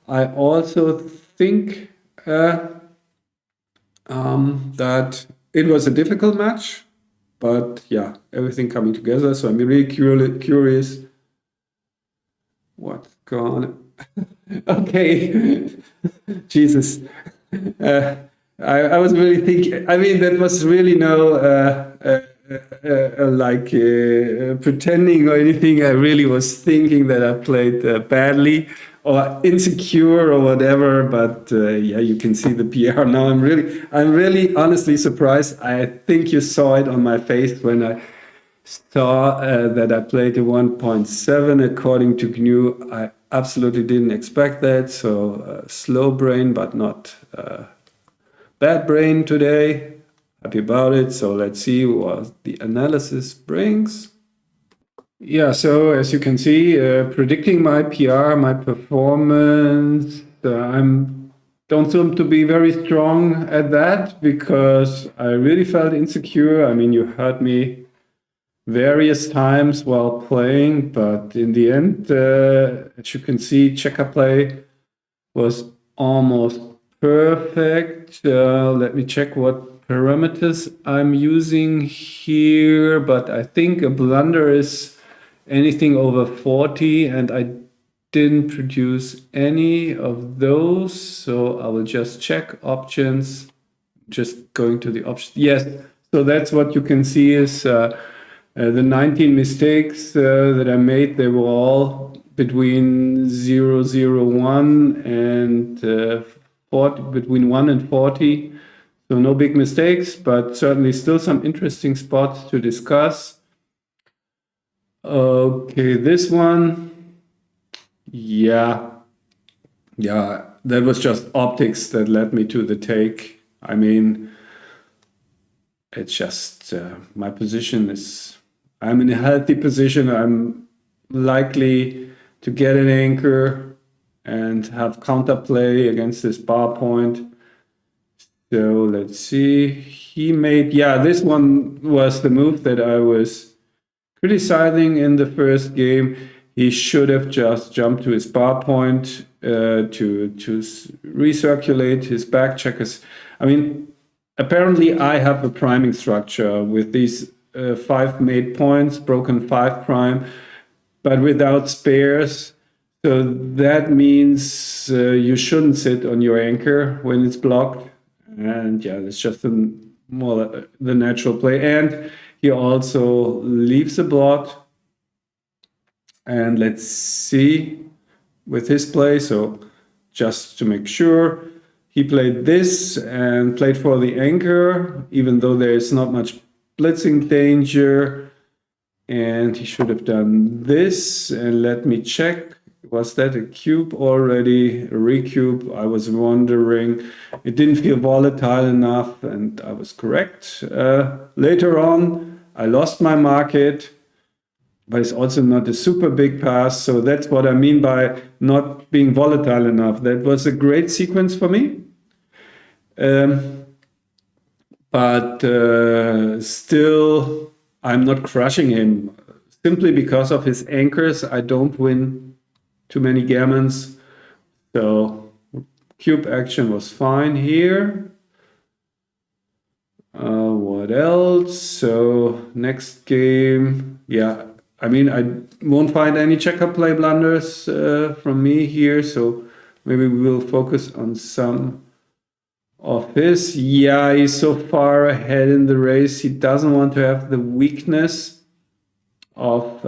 I also think that it was a difficult match, but yeah, everything coming together. So I'm really curious what's going on. Okay, Jesus. I was really thinking, I mean, that was really no pretending or anything. I really was thinking that I played badly or insecure or whatever. But yeah, you can see the PR now. I'm really honestly surprised. I think you saw it on my face when I saw that I played a 1.7 according to GNU. I absolutely didn't expect that. So slow brain, but not bad brain today. Happy about it. So let's see what the analysis brings. Yeah, so as you can see, predicting my PR, my performance, don't seem to be very strong at that because I really felt insecure. I mean, you heard me various times while playing, but in the end, as you can see, checker play was almost perfect. Let me check what parameters I'm using here, but I think a blunder is anything over 40, and I didn't produce any of those, so I will just check options, just going to the options. Yes, so that's what you can see is the 19 mistakes that I made, they were all between 001 and 40, between 1 and 40. So no big mistakes, but certainly still some interesting spots to discuss. Okay, this one. Yeah, that was just optics that led me to the take. I mean, it's just my position is, I'm in a healthy position. I'm likely to get an anchor and have counterplay against this bar point. So let's see. He made, yeah, this one was the move that I was criticizing in the first game. He should have just jumped to his bar point to recirculate his back checkers. I mean, apparently I have a priming structure with these 5 made points, broken 5 prime. but without spares. So that means you shouldn't sit on your anchor when it's blocked. And yeah, it's just more the natural play. And he also leaves a blot. And let's see with his play. So just to make sure, he played this and played for the anchor, even though there is not much blitzing danger. And he should have done this. And let me check. Was that a cube already? A recube? I was wondering. It didn't feel volatile enough, and I was correct. Later on, I lost my market, but it's also not a super big pass. So that's what I mean by not being volatile enough. That was a great sequence for me. But still, I'm not crushing him. Simply because of his anchors, I don't win too many gammons. So cube action was fine here. What else? So next game, yeah. I mean, I won't find any checker play blunders from me here. So maybe we will focus on some of his. Yeah, he's so far ahead in the race. He doesn't want to have the weakness of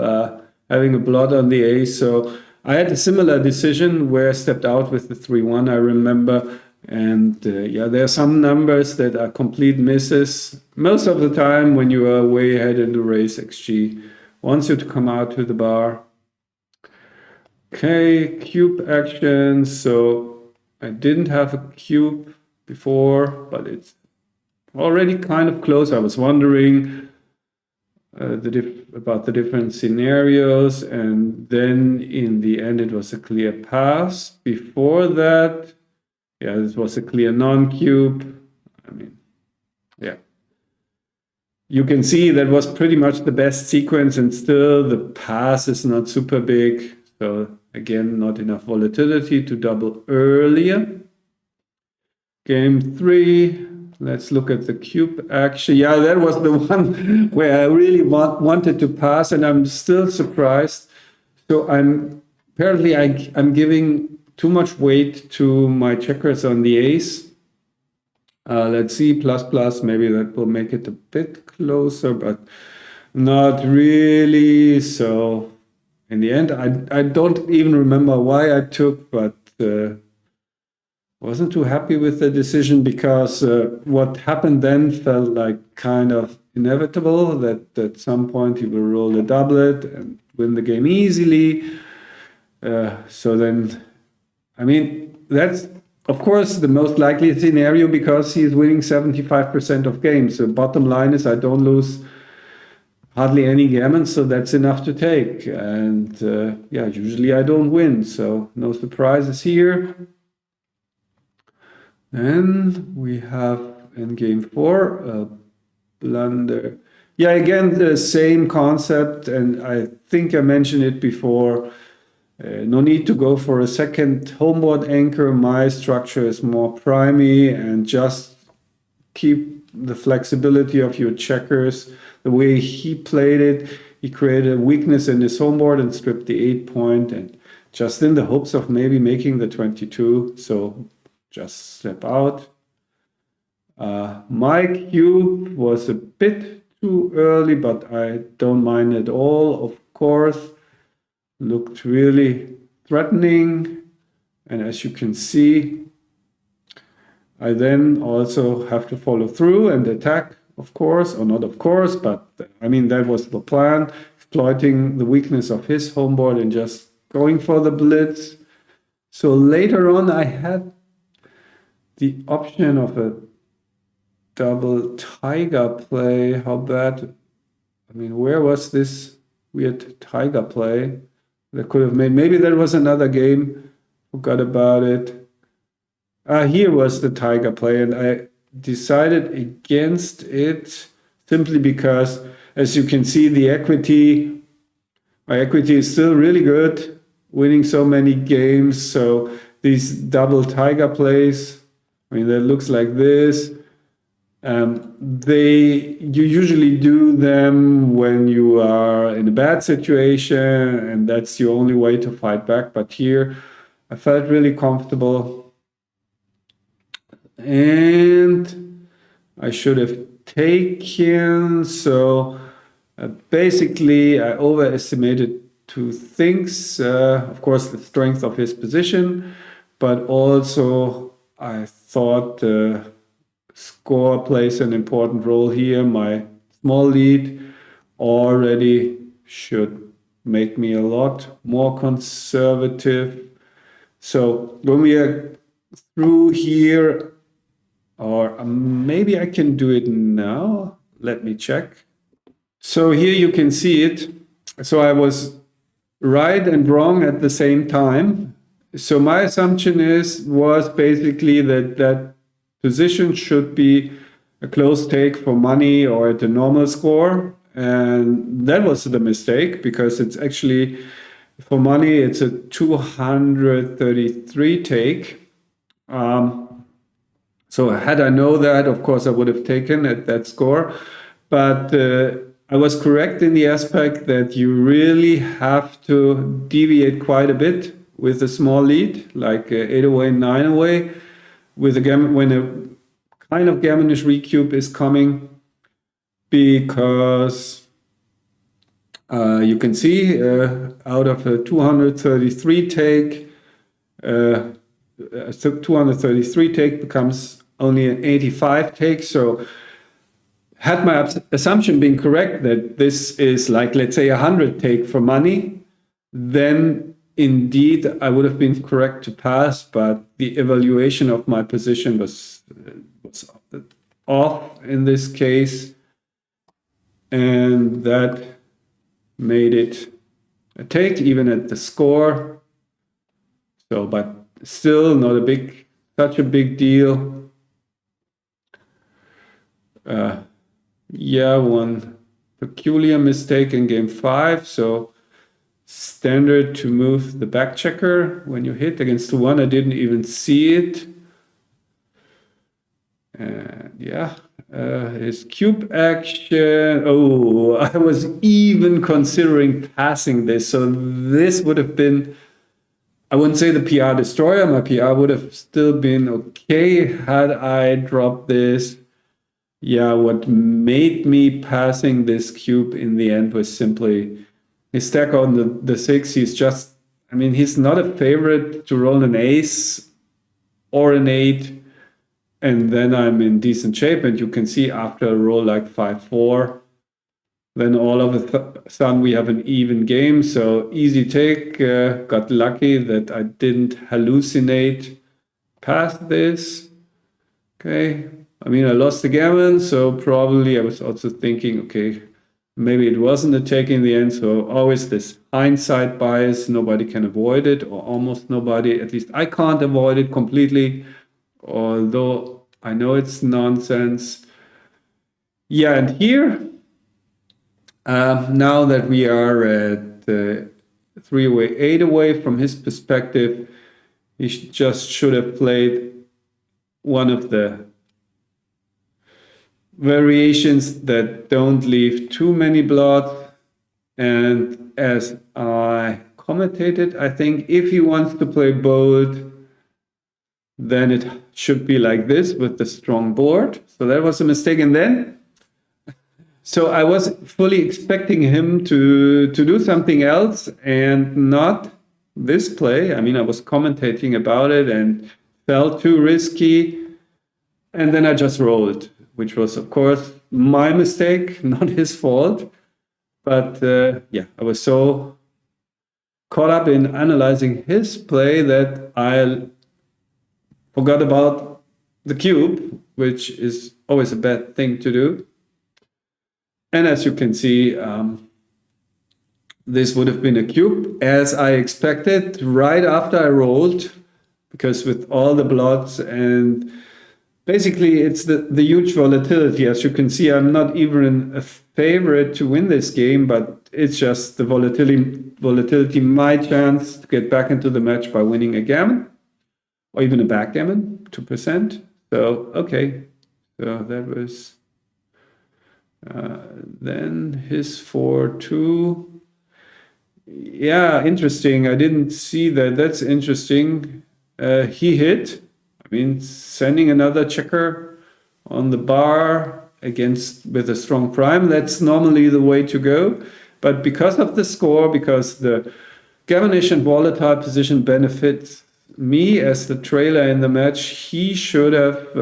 having a blot on the ace. So I had a similar decision where I stepped out with the 3-1, I remember. And yeah, there are some numbers that are complete misses. Most of the time when you are way ahead in the race, XG wants you to come out to the bar. Okay, cube action. So I didn't have a cube before, but it's already kind of close. I was wondering about the different scenarios, and then in the end it was a clear pass. Before that, yeah, this was a clear non-cube. I mean, yeah. You can see that was pretty much the best sequence, and still the pass is not super big. So again, not enough volatility to double earlier. Game 3. Let's look at the cube action. Yeah, that was the one where I really wanted to pass, and I'm still surprised. So I'm giving too much weight to my checkers on the ace. Let's see, plus, maybe that will make it a bit closer, but not really. So in the end, I don't even remember why I took, but wasn't too happy with the decision, because what happened then felt like kind of inevitable, that at some point he will roll a doublet and win the game easily. So then, I mean, that's of course the most likely scenario, because he's winning 75% of games. So bottom line is I don't lose hardly any gammons, so that's enough to take. And yeah, usually I don't win, so no surprises here. And we have in game 4 a blunder. Yeah, again, the same concept, and I think I mentioned it before. No need to go for a second homeboard anchor. My structure is more primey, and just keep the flexibility of your checkers. The way he played it, he created a weakness in his homeboard and stripped the 8-point, and just in the hopes of maybe making the 22. So just step out. My cube was a bit too early, but I don't mind at all, of course. Looked really threatening. And as you can see, I then also have to follow through and attack, of course, or not of course, but I mean, that was the plan, exploiting the weakness of his homeboard and just going for the blitz. So later on, I had the option of a double tiger play. How bad? I mean, where was this weird tiger play that could have made? Maybe that was another game. Forgot about it. Here was the tiger play, and I decided against it simply because, as you can see, my equity is still really good, winning so many games. So these double tiger plays, I mean, that looks like this. You usually do them when you are in a bad situation, and that's your only way to fight back. But here, I felt really comfortable, and I should have taken. So basically, I overestimated two things. Of course, the strength of his position, but also I thought score plays an important role here. My small lead already should make me a lot more conservative. So when we are through here, or maybe I can do it now. Let me check. So here you can see it. So I was right and wrong at the same time. So my assumption was basically that position should be a close take for money or at a normal score. And that was the mistake, because it's actually, for money, it's a 233 take. So had I know that, of course, I would have taken at that score. But I was correct in the aspect that you really have to deviate quite a bit with a small lead, like 8 away, 9 away, with when a kind of gammonish recube is coming, because you can see out of a 233 take, 233 take becomes only an 85 take. So had my assumption been correct that this is like, let's say, 100 take for money, then indeed I would have been correct to pass, but the evaluation of my position was off in this case, and that made it a take even at the score. So, but still not such a big deal. Yeah, one peculiar mistake in game 5. So standard to move the back checker when you hit against the 1. I didn't even see it. And yeah, his cube action. Oh, I was even considering passing this. So this would have been, I wouldn't say the PR destroyer. My PR would have still been okay had I dropped this. Yeah, what made me passing this cube in the end was simply his stack on the 6. He's just, I mean, he's not a favorite to roll an ace or an 8, and then I'm in decent shape. And you can see after a roll like 5-4, then all of a sudden we have an even game. So easy take. Got lucky that I didn't hallucinate past this. Okay. I mean, I lost the gammon, so probably I was also thinking, okay, maybe it wasn't a take in the end. So always this hindsight bias, nobody can avoid it, or almost nobody. At least I can't avoid it completely, although I know it's nonsense. Yeah, and here, now that we are at 3 away, 8 away from his perspective, he just should have played one of the variations that don't leave too many blots. And as I commentated, I think if he wants to play bold, then it should be like this with the strong board. So that was a mistake. And then, so I was fully expecting him to do something else and not this play. I mean, I was commentating about it and felt too risky. And then I just rolled, which was, of course, my mistake, not his fault. But yeah, I was so caught up in analyzing his play that I forgot about the cube, which is always a bad thing to do. And as you can see, this would have been a cube, as I expected, right after I rolled, because with all the blots and basically, it's the huge volatility. As you can see, I'm not even a favorite to win this game, but it's just the volatility, my chance to get back into the match by winning a gammon, or even a backgammon, 2%. So, okay. So that was then his 4-2. Yeah, interesting. I didn't see that. That's interesting. He hit. I mean, sending another checker on the bar against with a strong prime. That's normally the way to go. But because of the score, because the Gamonish and volatile position benefits me as the trailer in the match, he should have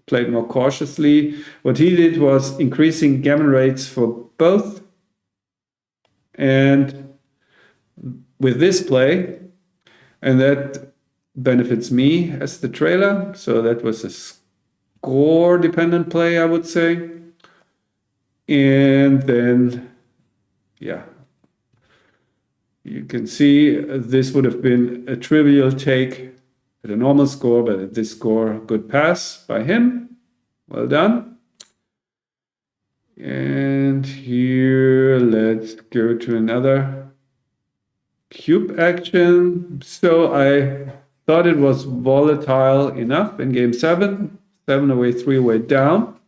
played more cautiously. What he did was increasing gammon rates for both. And with this play, and that benefits me as the trailer. So that was a score dependent play, I would say. And then, yeah, you can see this would have been a trivial take at a normal score, but at this score, good pass by him. Well done. And here, let's go to another cube action. So I thought it was volatile enough in game 7. 7 away, 3 away down.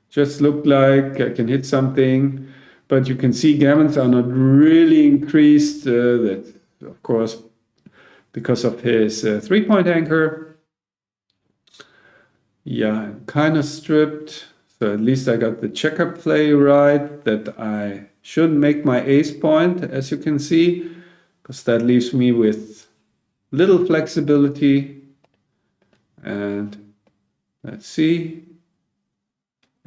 Just looked like I can hit something, but you can see gammons are not really increased. That, of course, because of his 3-point anchor. Yeah, I'm kind of stripped. So at least I got the checker play right, that I shouldn't make my ace point, as you can see, because that leaves me with little flexibility. And let's see.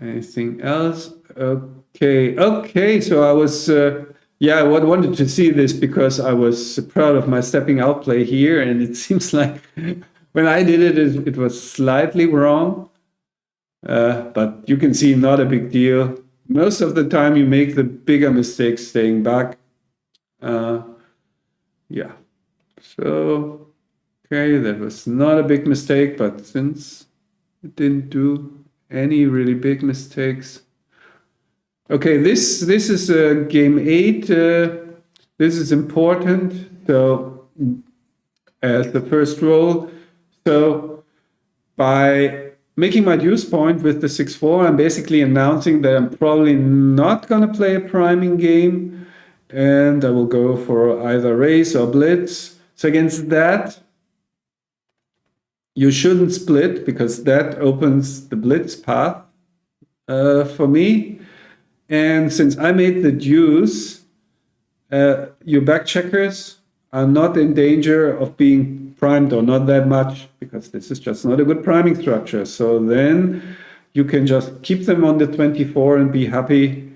Anything else? Okay. So I was, I wanted to see this because I was proud of my stepping out play here, and it seems like when I did it, it was slightly wrong. But you can see, not a big deal. Most of the time, you make the bigger mistakes staying back. Yeah. So, okay, that was not a big mistake, but since it didn't do any really big mistakes. Okay, this is game 8. This is important. So, as the first roll, so by making my deuce point with the 6-4, I'm basically announcing that I'm probably not going to play a priming game, and I will go for either raise or blitz. So against that, you shouldn't split, because that opens the blitz path for me. And since I made the deuce, your back checkers are not in danger of being primed, or not that much, because this is just not a good priming structure. So then you can just keep them on the 24 and be happy,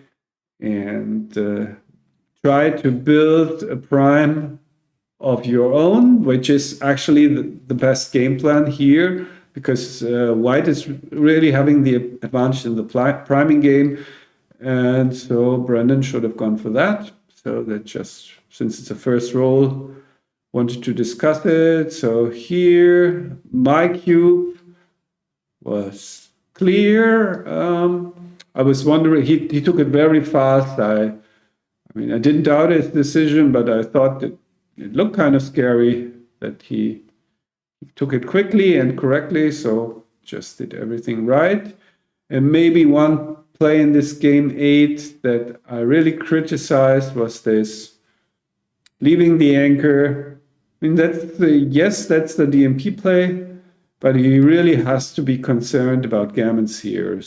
and try to build a prime of your own, which is actually the best game plan here, because white is really having the advantage in the priming game. And so Brendan should have gone for that. So that just, since it's a first roll, wanted to discuss it. So here, my cube was clear. I was wondering, he took it very fast. I mean, I didn't doubt his decision, but I thought that it looked kind of scary that he took it quickly and correctly. So just did everything right. And maybe one play in this game 8 that I really criticized was this leaving the anchor. I mean, that's the DMP play, but he really has to be concerned about gammons here.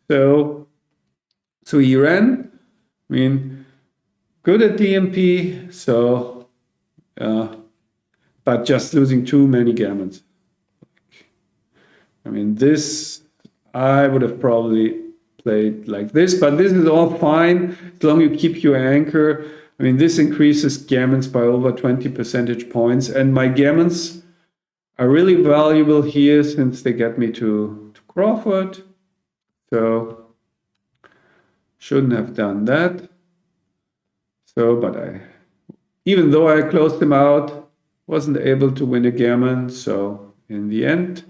So he ran. I mean, good at DMP, so but just losing too many gammons. I mean, this, I would have probably played like this, but this is all fine as long as you keep your anchor. I mean, this increases gammons by over 20 percentage points, and my gammons are really valuable here since they get me to Crawford. So shouldn't have done that. So, but even though I closed him out, wasn't able to win a gammon. So in the end,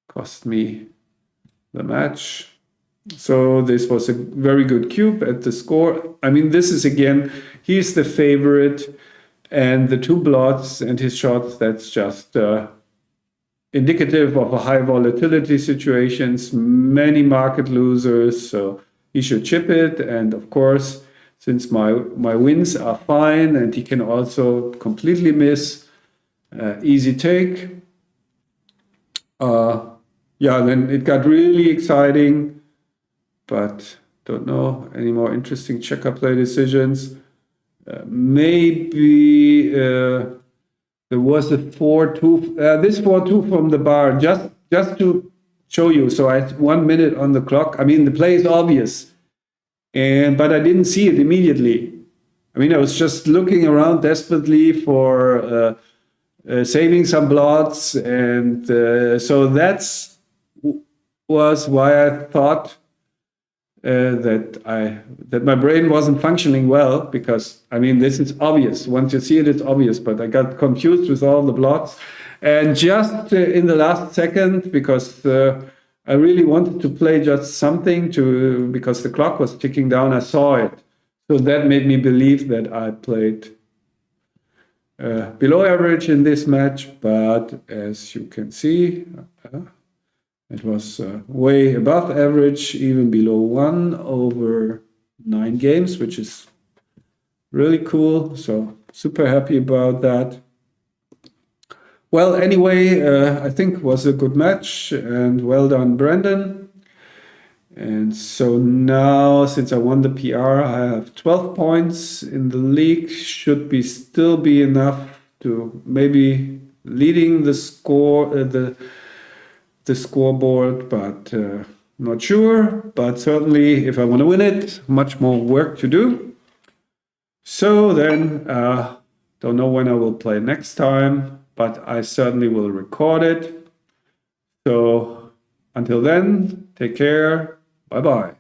cost me the match. So this was a very good cube at the score. I mean, this is, again, he's the favorite, and the 2 blots and his shots, that's just indicative of a high volatility situations, many market losers, so he should chip it. And of course, since my wins are fine and he can also completely miss, easy take. Yeah, then it got really exciting, but don't know any more interesting checker play decisions. Maybe there was a 4-2. This 4-2 from the bar, just to show you. So I had 1 minute on the clock. I mean, the play is obvious, but I didn't see it immediately. I mean, I was just looking around desperately for saving some blots, and so was why I thought that my brain wasn't functioning well, because I mean, this is obvious. Once you see it, it's obvious. But I got confused with all the blots, and just in the last second, because I really wanted to play just something because the clock was ticking down. I saw it, so that made me believe that I played below average in this match. But as you can see, it was way above average, even below 1 over 9 games, which is really cool. So super happy about that. Well, anyway, I think it was a good match, and well done, Brandon. And so now, since I won the PR, I have 12 points in the league. Should still be enough to maybe leading the score, the scoreboard, but not sure. But certainly, if I want to win it, much more work to do. So then, don't know when I will play next time, but I certainly will record it. So until then, take care. Bye-bye.